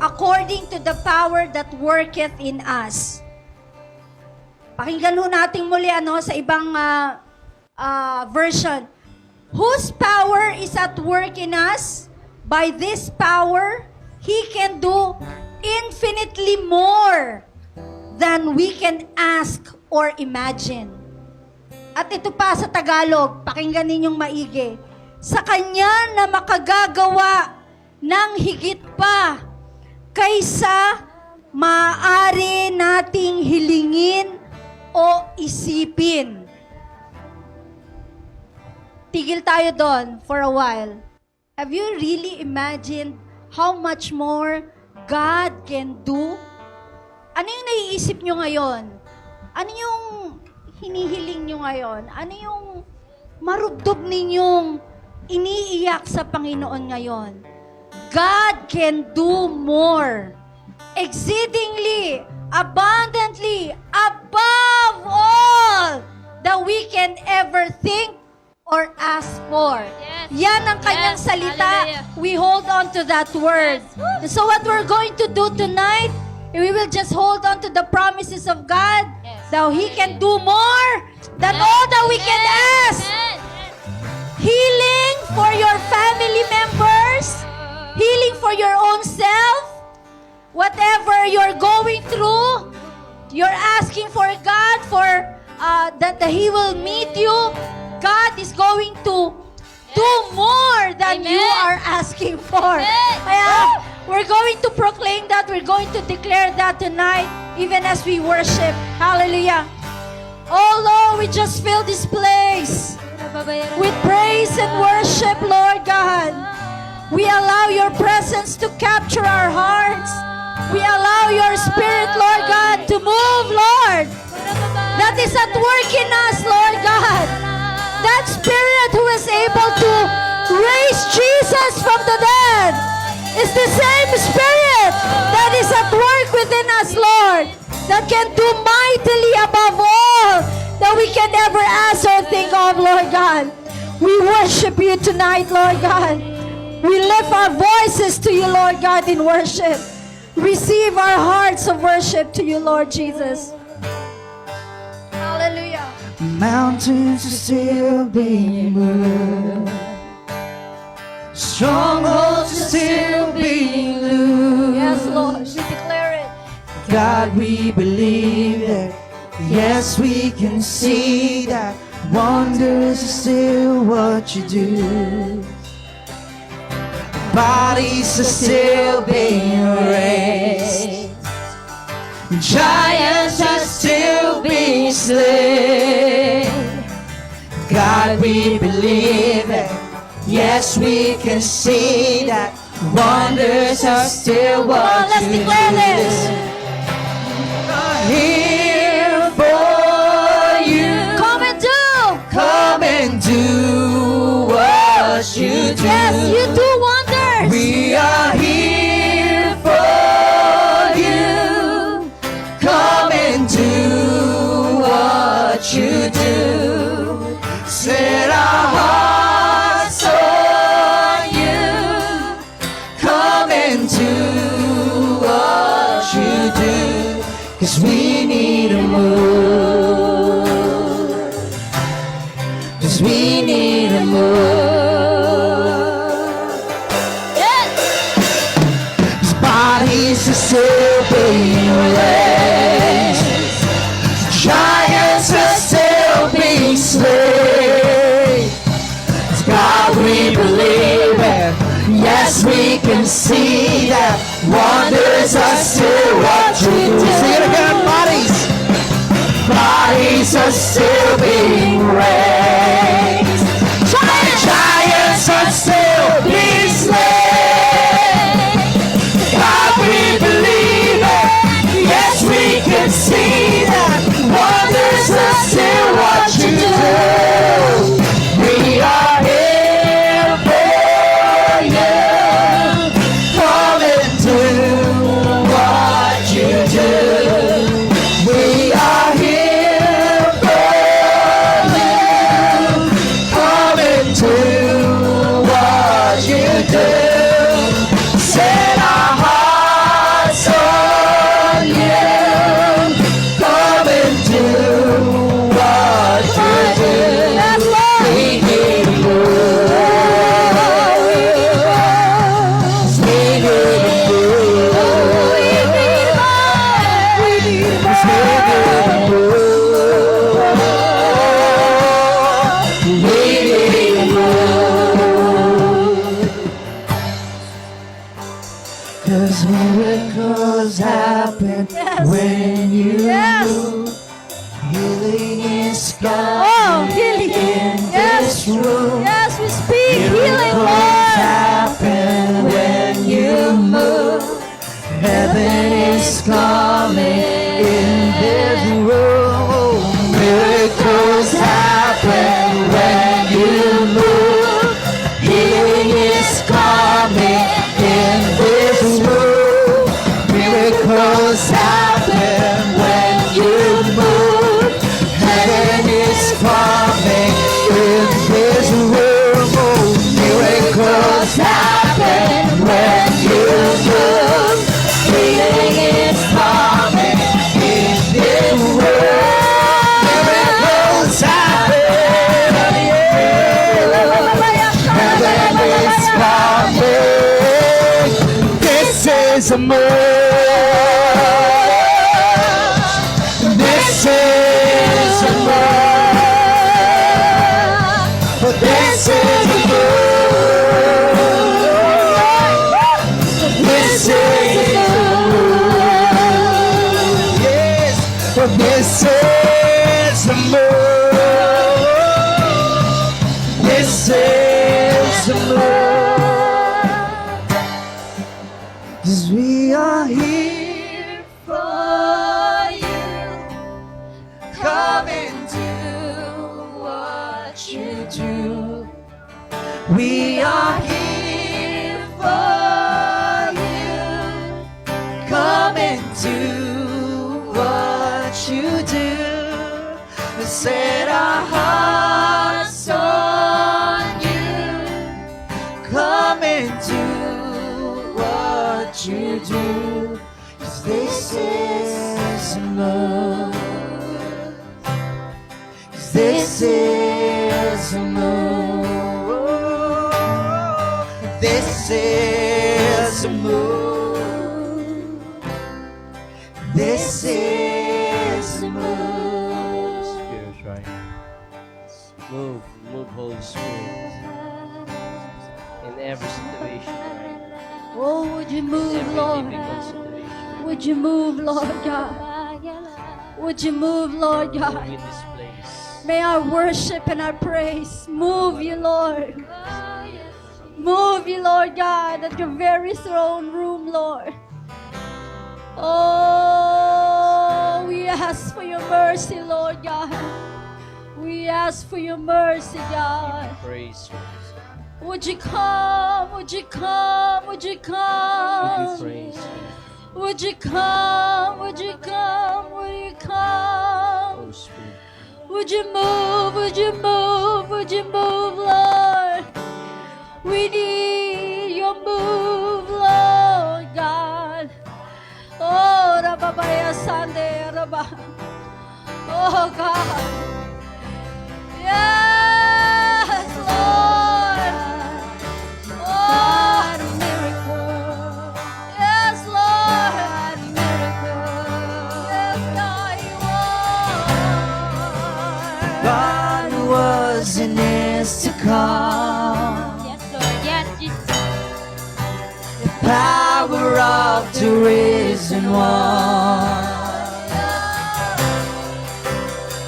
according to the power that worketh in us. Pakinggan ho natin muli sa ibang version. Whose power is at work in us? By this power, He can do infinitely more than we can ask or imagine. At ito pa sa Tagalog, pakinggan ninyong maigi. Sa Kanya na makagagawa ng higit pa kaysa maaari nating hilingin o isipin. Tigil tayo doon for a while. Have you really imagined how much more God can do? Ano yung naiisip nyo ngayon? Ano yung hinihiling nyo ngayon? Ano yung marubdob ninyong iniiyak sa Panginoon ngayon? God can do more. Exceedingly, abundantly, above all that we can ever think or ask for. Yes. Yan ang kanyang Yes. salita. Hallelujah. We hold on to that word. Yes. So what we're going to do tonight, we will just hold on to the promises of God, Yes. that He can do more than Yes. all that we can ask. Amen. Healing for your family members, healing for your own self, whatever you're going through, you're asking for God for that He will meet you. God is going to do more than Amen. you are asking for. Amen. Kaya, we're going to proclaim that, we're going to declare that tonight, even as we worship. Hallelujah. Oh Lord, we just fill this place with praise and worship, Lord God. We allow your presence to capture our hearts. We allow your spirit, Lord God, to move, Lord. That is at work in us, Lord God. That spirit who is able to raise Jesus from the dead is the same spirit that is at work within us, Lord, that can do mightily above all that we can ever ask or think of, Lord God. We worship you tonight, Lord God. We lift our voices to you, Lord God, in worship. Receive our hearts of worship to you, Lord Jesus. Hallelujah. Mountains are still being moved. Strongholds are still being loosed. Yes, Lord, we declare it. God, we believe that. Yes, we can see that. Wonders are still what you do. Bodies are still being raised. Giants are still being slain. God, we believe it. Yes, we can see that. Wonders are still Come on, what let's you declare do. this. Here for you. Come and do. Come and do what you do. Yes, you do wonders. We are here for you. Come and do what you do. Set our hearts on you. Come and do what you do. 'Cause we need a move. 'Cause we need a move. Yes. Bodies are still being raised. Giants are still being slain. God, we believe it. Yes, we can see that. Wonders are still what you do. Say it again, bodies. Bodies are still being raised. Giants are still being slain. God, we believe it. Yes, we can see that. Wonders are still what you do. We are here for you. Come and do what you do. We are here for you. is Oh, coming healing. in Yes. this room. Yes, we speak healing, Miracles Lord. happen when you move. Heaven is coming in this room. Miracles happen when you move. Healing is coming in this room. Miracles happen when you move. Heaven is coming in this room. Oh, miracles happen when you move. Healing is coming in this room. Miracles happen. Heaven is coming. This is a move. This is a move. This is a move. This is a move. Yes, this is a move. This is a move. 'Cause we are here For you, come and do what you do. We are here for you. Come and do what you do. Set our hearts on you. Come and do what you do. 'Cause this is a move. 'Cause this is a move. This is a move. This is a move. Spirit, right? Move, Holy Spirit. In every situation, right? Oh, would you move, Every Lord? difficult situation. Would you move, Lord God? Would you move, Lord Move God? in this place. May our worship and our praise move you, Lord. Move you, Lord God, at your very throne room, Lord. Oh, we ask for your mercy, Lord God. We ask for your mercy, God. Praise you. Would you come? Would you come? Would you We come? praise you. Would you come? Would you come? Would you come? Holy Spirit. Would you move? Would you move? Would you move, Lord? We need your move, Lord God. Oh, Rababaya Sande, Rabba. Oh, God. Yes, Lord. Oh, miracle. Yes, Lord. Miracle. Yes, God, you are. God was and is to come. Yes, Lord. Yes, Jesus. Power of the risen one.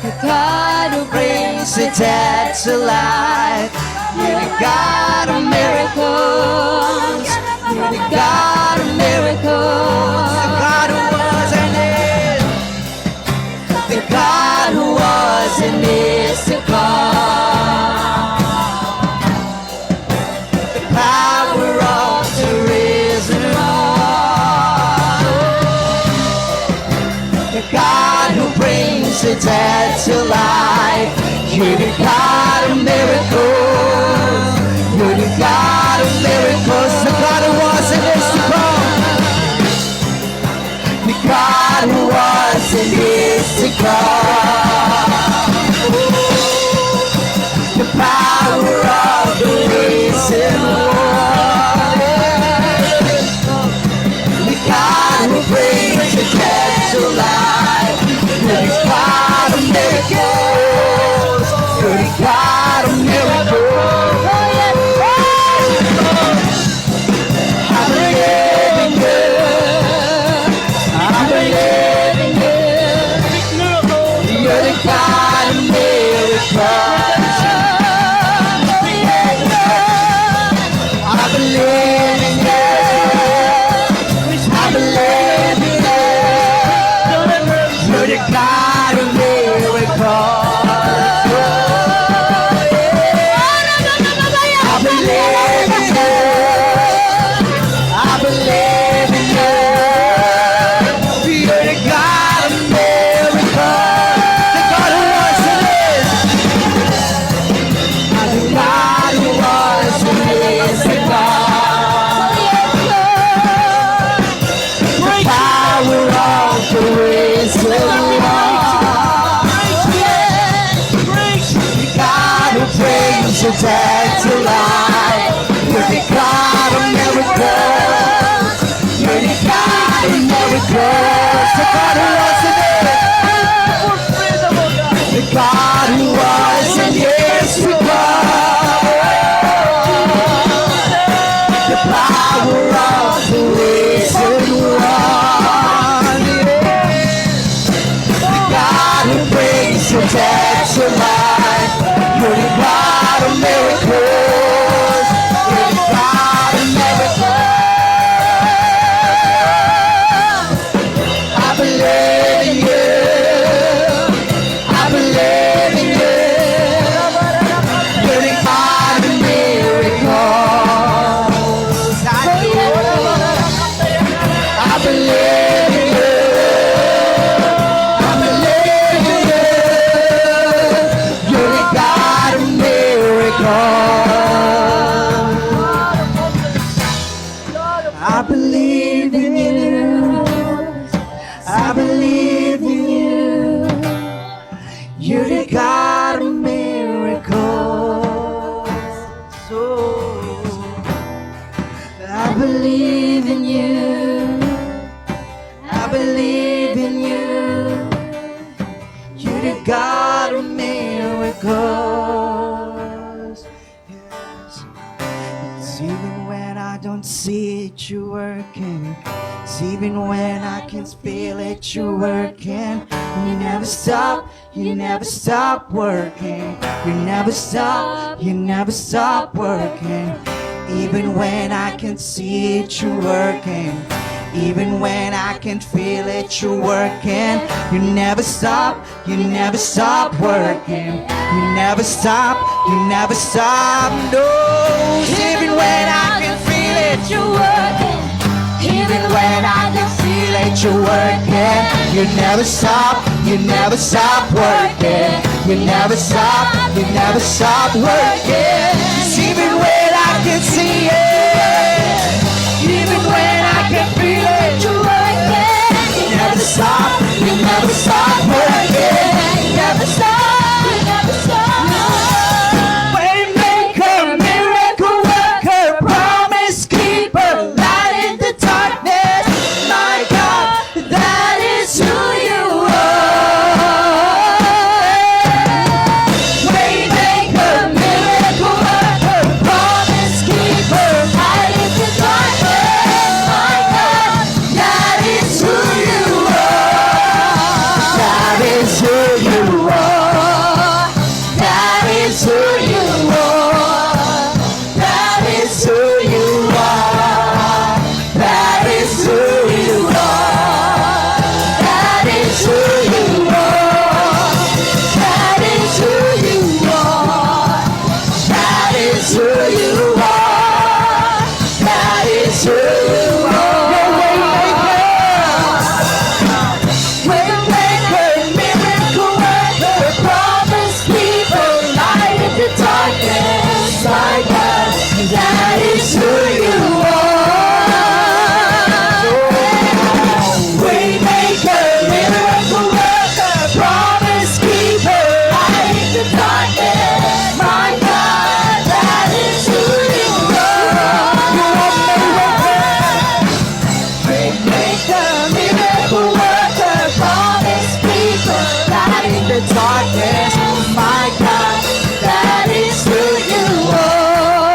The God who brings the dead to life. You're the God of miracles. You're the God of miracles. The God who was and is. The God who was and is to come. The power of the risen one. The God who brings the dead to life. You're the God of miracles. You're the God of miracles. The God who was and is to come. The God who was and is to come. The power of the risen one. The God who brings the dead to life. You're the God of miracles. You're the God of miracles. I'm believing you. I'm believing you. You're the God of miracles. So I believe in you. I believe in you. You're the God of miracles. Yes. It's even when I don't see it, you're working. It's even when I can feel it, you're working. You never stop, you never stop working. You never stop, you never stop working. Even when I can see it, you're working. Even when I can feel it, you're working. You never stop, you never stop working. You never stop, you never stop. No, even when I can feel it, you're working. Even when I can feel it, you're working. You never stop, you never stop working. You never stop, you never stop working. Even when I can see it, even when I can feel it, you're working. You never stop, you never stop working. You never stop, you never stop. Waymaker, miracle worker, promise keeper, light in the darkness. My God, that is who you are. Waymaker, miracle worker, promise keeper, light in the darkness. My God, that is who you are. That is who you are. That is who you are. That is who you are. That is who you are. That is who you are. That is who you are. That is who you are. That is who you are. Waymaker, miracle worker, promise keeper, light in the darkness. My God, that is who you are. Waymaker, miracle worker, promise keeper, light in the darkness. My God, that is who you are. Waymaker, miracle worker, promise keeper, light in the darkness. My God, that is who you are.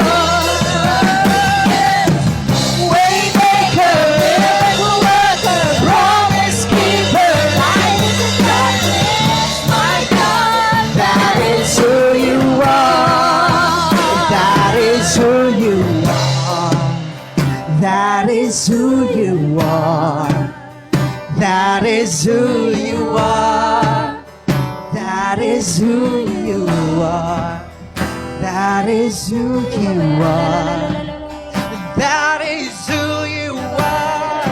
Waymaker, miracle worker, promise keeper, light in the darkness. My God, that is who you are. That is who you are. That is who you are. That is who you are. That is who you are. That is who you are. That is who you are.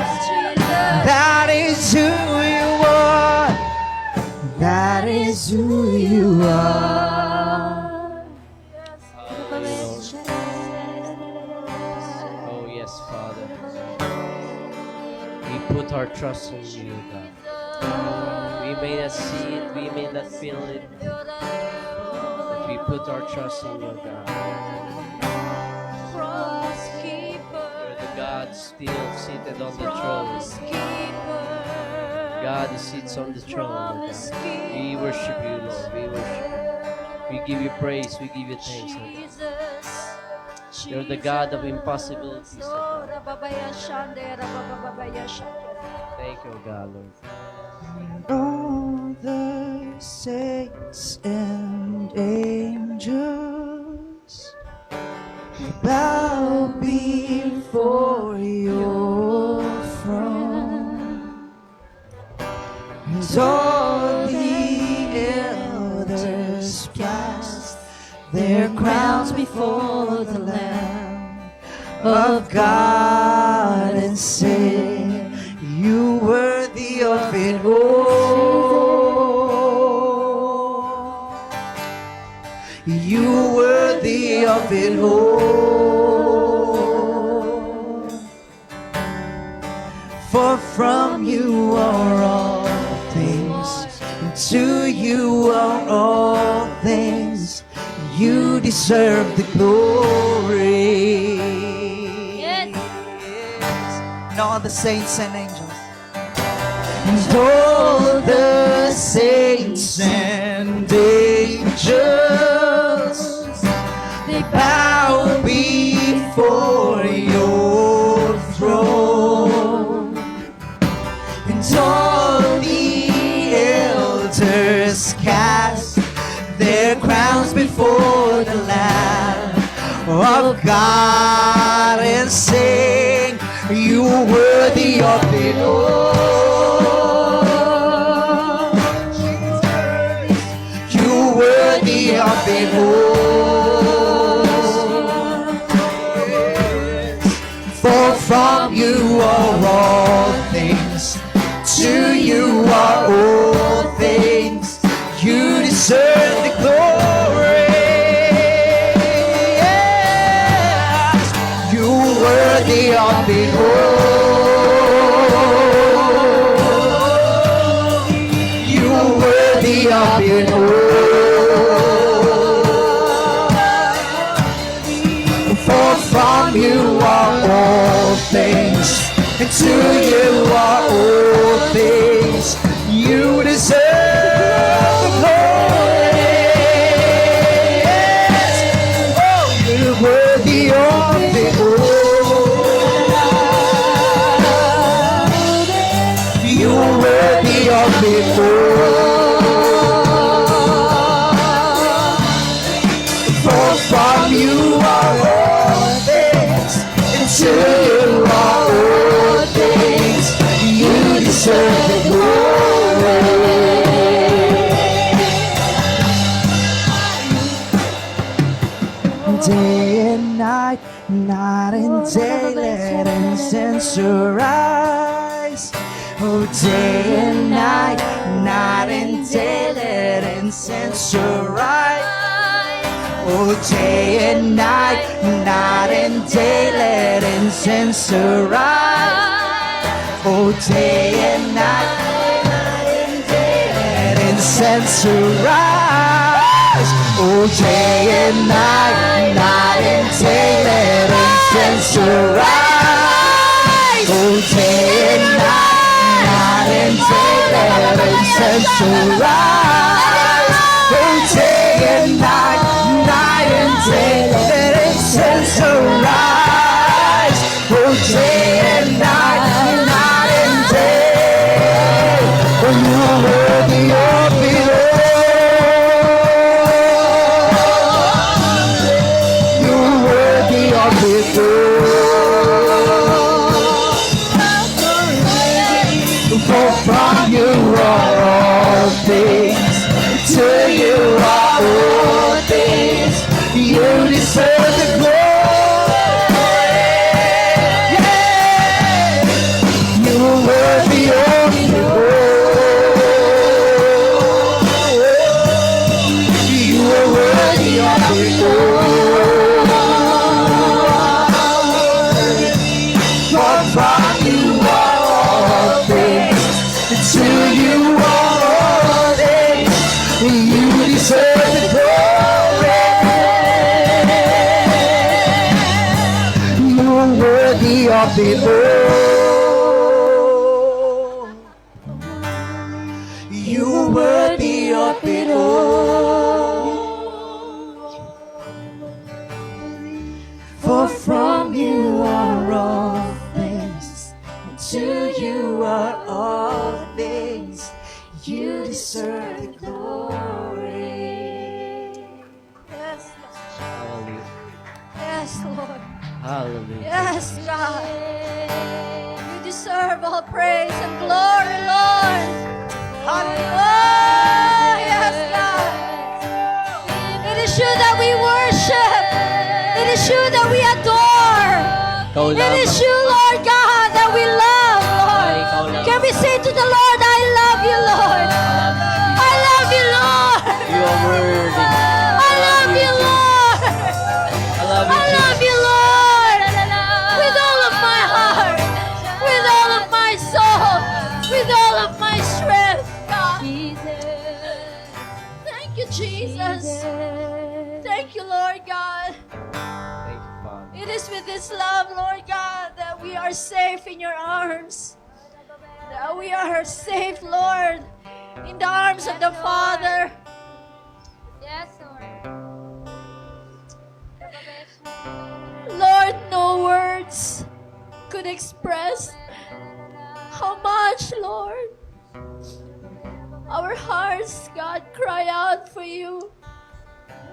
That is who you are. That is who you are. Oh, yes, Father. We put our trust in you, God. We may not see it, we may not feel it, but we put our trust in you, God. You're the God still seated on the throne. God who sits on the throne, Lord God. We worship you, Lord. We worship you. We give you praise, we give you thanks, Lord God. You're the God of impossibilities, Lord God. Thank you, God, Lord. All the saints and angels bow before your throne, and all the elders cast their crowns before the Lamb of God and say, you worthy of it all. You worthy of it all. For from you are all things, and to you are deserve the glory. Yes. And all the saints and angels, and all the saints and angels, they bow before your throne, and all the elders cast their crowns before the Lamb of God and sing, you worthy of it all. You worthy of it all. For from you are all things, to you are all things. You deserve the glory. Yes. You worthy of it all. You worthy of it all. For from you are all things, and to you are all things. You deserve the glory. Yes. Oh, you're worthy of it all. You're worthy of it all. For from you are all things, and to you are all things. You deserve the glory. Day and night, night and day, let incense arise. Oh, day and night, night and day, let incense arise. Oh, day and night, night and day, let incense arise. Oh, day and night, night and day, let incense arise. Oh, day and night, night and day, let incense arise. Oh, day and night, night and day, let incense arise. Oh, day and night, night and day, let incense arise. Oh, day and night, night and day. Oh, you're worthy of it all. You're worthy of it all. For from you are all things, to you are all things. You deserve the glory. Yeah. You are worthy of it all. You are worthy of it all. For from you are all things, to you are all things. You deserve the glory. You are worthy of it all. You are worthy of it all. For from you are all things, and to you are all things. You deserve the glory. Yes, Lord. Hallelujah. Yes, Lord. Hallelujah. Yes, God. You deserve all praise and glory, Lord. Oh, yes, God. It is you that we worship. It is you that we adore. It is you, Lord God, that we love, Lord. Can we say to the Lord, I love you, Lord. I love you, Lord. You are worthy. I love you, Lord. I love I love you, Lord. With all of my heart, with all of my soul, with all of my strength, God. Thank you, Jesus. Thank you, Lord God. Thank you, Father. It is with this love, Lord God, that we are safe in your arms. That we are safe, Lord, in the arms of the Father. Yes, Lord. Lord, no words could express how much, Lord, our hearts, God, cry out for you.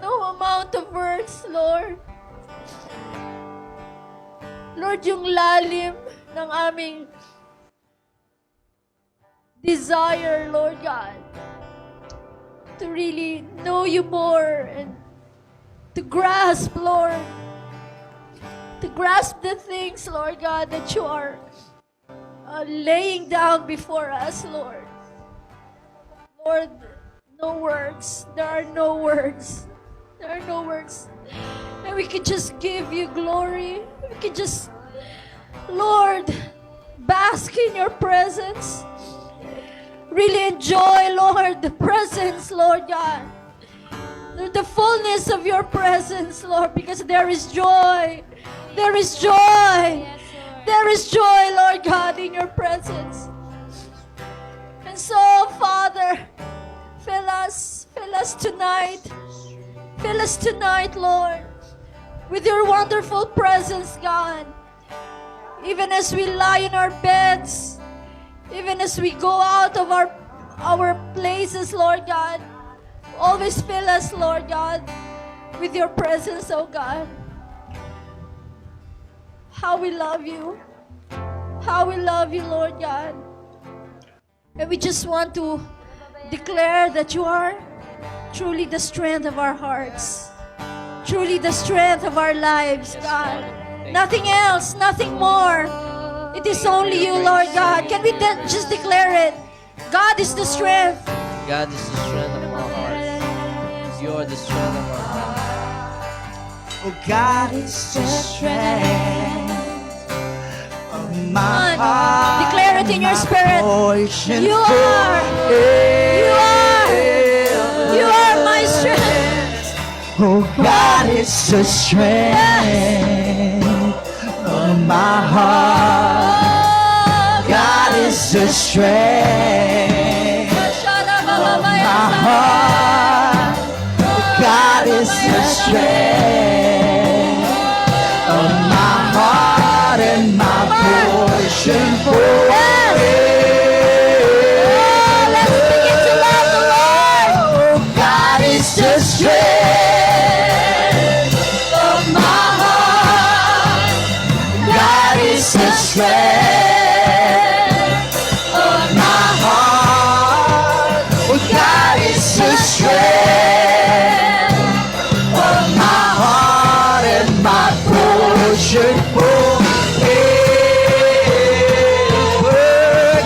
No amount of words, Lord. Lord, yung lalim ng aming desire, Lord God, to really know you more and to grasp, Lord, to grasp the things, Lord God, that you are laying down before us, Lord. Lord, no words. There are no words. There are no words. And we can just give you glory. We can just, Lord, bask in your presence. Really enjoy, Lord, the presence, Lord God. The fullness of your presence, Lord, because there is joy. There is joy. Yes, Lord. There is joy, Lord God, in your presence. And so, Father, fill us tonight. Fill us tonight, Lord, with your wonderful presence, God. Even as we lie in our beds, even as we go out of our places, Lord God, always fill us, Lord God, with your presence, oh God. How we love you. How we love you, Lord God. And we just want to declare that you are truly the strength of our hearts. Truly the strength of our lives, God. Nothing else, nothing more. It is only you, Lord God. Can we just declare it? God is the strength. God is the strength of our hearts. You are the strength of our hearts. Oh, God is the strength of my heart. Declare it in your spirit. Portion You are my strength. Oh, God is the strength of my heart. God is the strength of my heart. God is the strength of my heart and my portion Let's begin to love the Lord. God is the strength of my heart. God is the strength of my heart. Oh, God is the strength of my heart and my portion.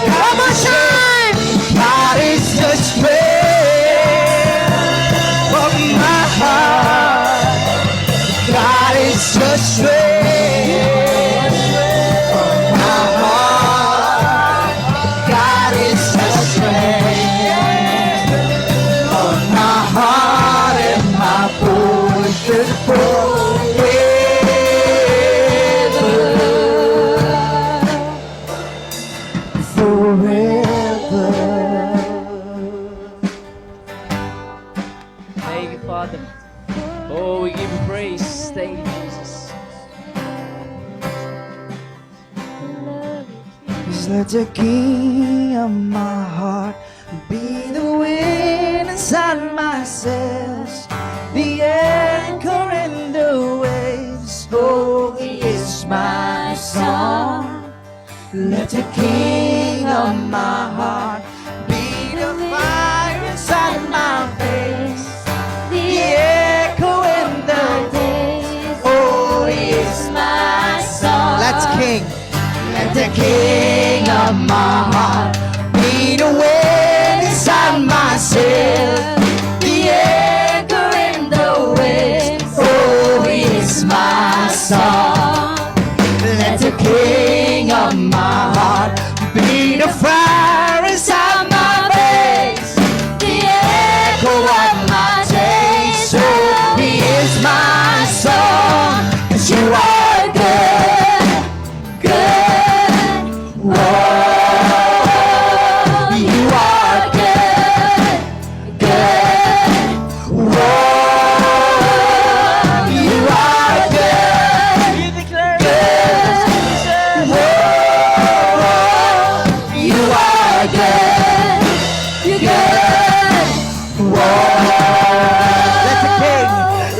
Come on, shine! God is the strength of my heart. God is the strength of my heart. God is the strength of my heart and my portion forever. Thank you, Father. Oh, we give you praise. Thank you, Jesus. Just let the king of my heart be the wind inside my sails, the anchor in the waves. Oh, he is my song. Let the king of my heart be the fire inside my face, the echo in the days. Oh, he is my song. Let's king. Let the king of my heart be the wind inside my sail, the anchor in the waves. Oh, he is my song. Let the king of my heart be the fire inside my veins, the echo of my days. Oh, he is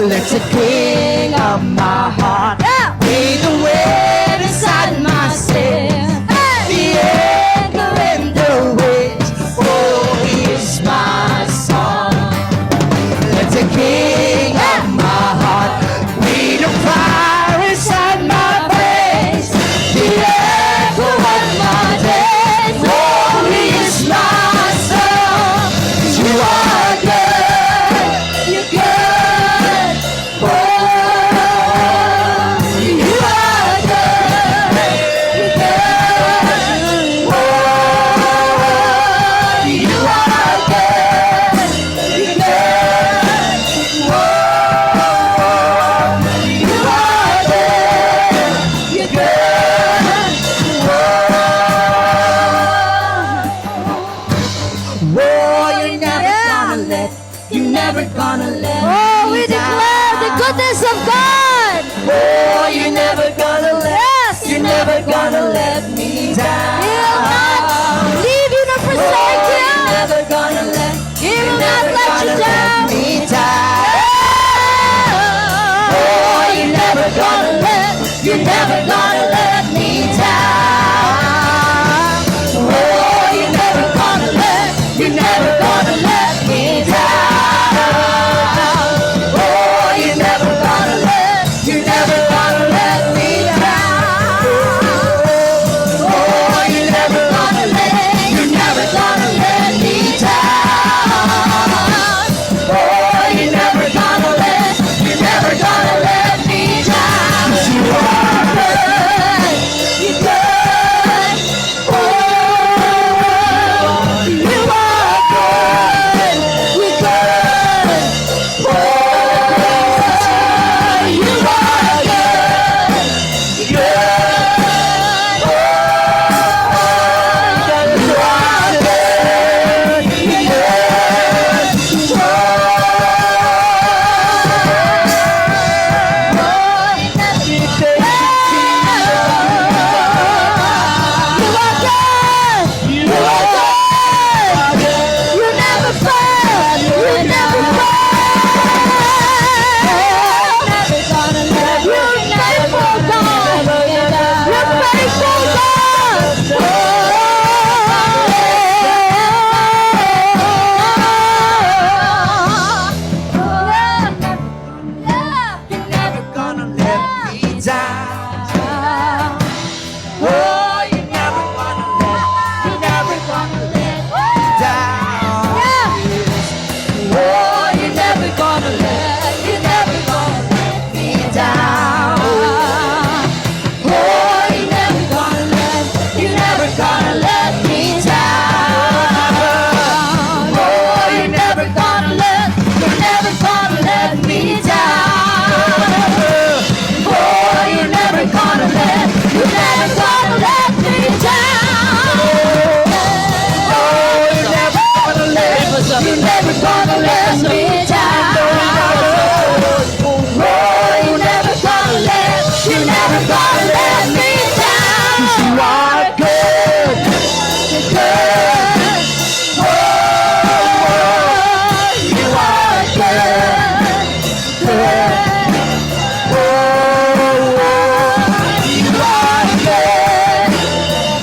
Let the king of my heart be the wind inside myself, the echo and the waves. Oh, he is my song. Let the king of my heart be the fire inside my veins, the echo of my days. Oh, he is my song. You are good, you're good. Oh, you are good, you're good. Oh, you are good, you're good. Oh, you are good, you're good. Oh, you're never gonna let Oh, me we down. declare the goodness of God. Oh, you're never gonna let, you're never gonna let me down. He will not leave you nor forsake Oh, you. you're never gonna let, He will you're not never let you gonna down. let me down. Oh, you're never gonna let, you're never gonna let me down. Oh, you're never gonna let, you're never gonna let me down. Oh, you're never gonna let, you're never gonna let me down. Oh, you're never gonna let, you're never gonna let me down. Oh, you're never gonna let, you're never gonna let me down. You are good, you're good. Oh, you are good, you're good. Oh, you are good, you're good. Oh, you are good, you're good. You're never gonna let me down. Oh, you're never gonna let, you're never gonna let me down. Oh, you're never gonna let, you're never gonna let me down. Oh, you're never gonna let, you're never gonna let me down. Oh, you're never gonna let, you're never gonna let me down. Oh, you're never gonna let, you're never gonna let me down. Oh, you're never gonna let, you're never gonna let me down. Oh, you're never gonna let, you're never gonna let me down. You are good, you're good. Oh, you are good, good. Oh, you are good,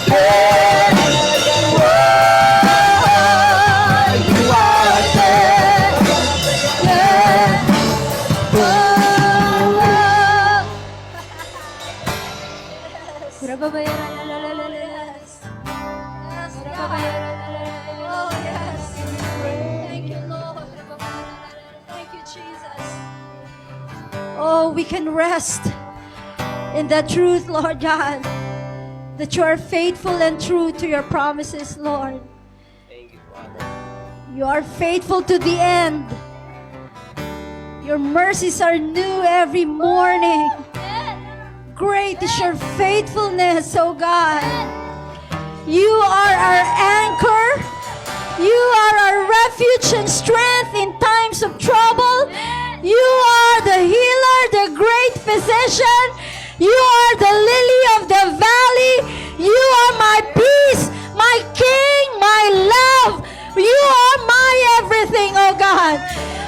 good. Oh, you are good, good. Oh, yes. Thank you, Lord. Thank you, Jesus. Oh, we can rest in the truth, Lord God, that you are faithful and true to your promises, Lord. Thank you, Father. You are faithful to the end. Your mercies are new every morning. Great is your faithfulness, oh God. You are our anchor. You are our refuge and strength in times of trouble. You are the healer, the great physician. You are the lily of the valley. You are my peace, my king, my love. You are my everything, oh God.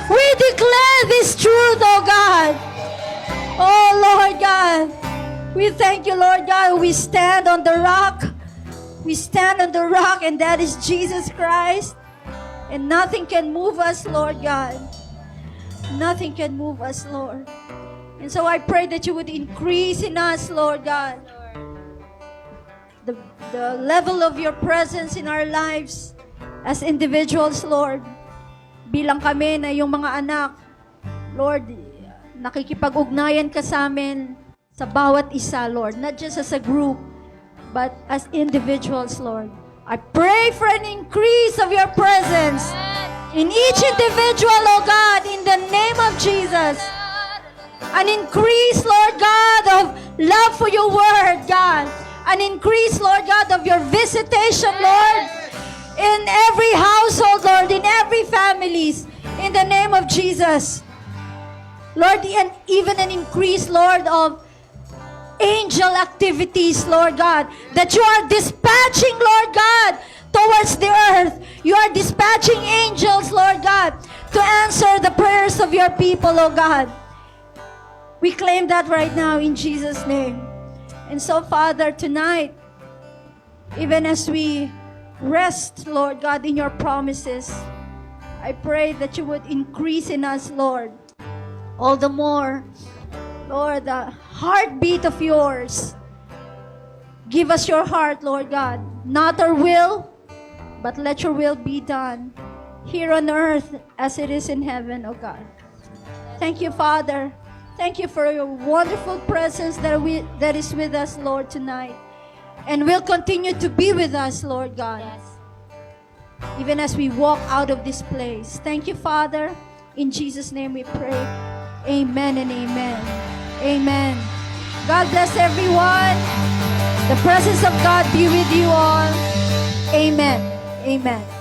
We declare this truth, oh God. Oh Lord God, we thank you, Lord God. We stand on the rock. We stand on the rock, and that is Jesus Christ. And nothing can move us, Lord God. Nothing can move us, Lord. And so I pray that you would increase in us, Lord God, the level of your presence in our lives as individuals, Lord. Bilang kami na yung mga anak, Lord, nakikipag-ugnayan ka sa amin sa bawat isa, Lord. Not just as a group, but as individuals, Lord. I pray for an increase of your presence in each individual, oh God, in the name of Jesus. An increase, Lord God, of love for your word, God. An increase, Lord God, of your visitation, Lord, in every household, Lord, in every families, in the name of Jesus. Lord, and even an increase, Lord, of angel activities, Lord God, that you are dispatching, Lord God, towards the earth. You are dispatching angels, Lord God, to answer the prayers of your people, oh God. We claim that right now in Jesus' name. And so, Father, tonight, even as we rest, Lord God, in your promises, I pray that you would increase in us, Lord, all the more, Lord, the heartbeat of yours. Give us your heart, Lord God. Not our will, but let your will be done here on earth as it is in heaven, oh God. Thank you, Father. Thank you for your wonderful presence that is with us, Lord, tonight. And will continue to be with us, Lord God. Even as we walk out of this place. Thank you, Father. In Jesus' name we pray. Amen and amen. Amen. God bless everyone. The presence of God be with you all. Amen. Amen.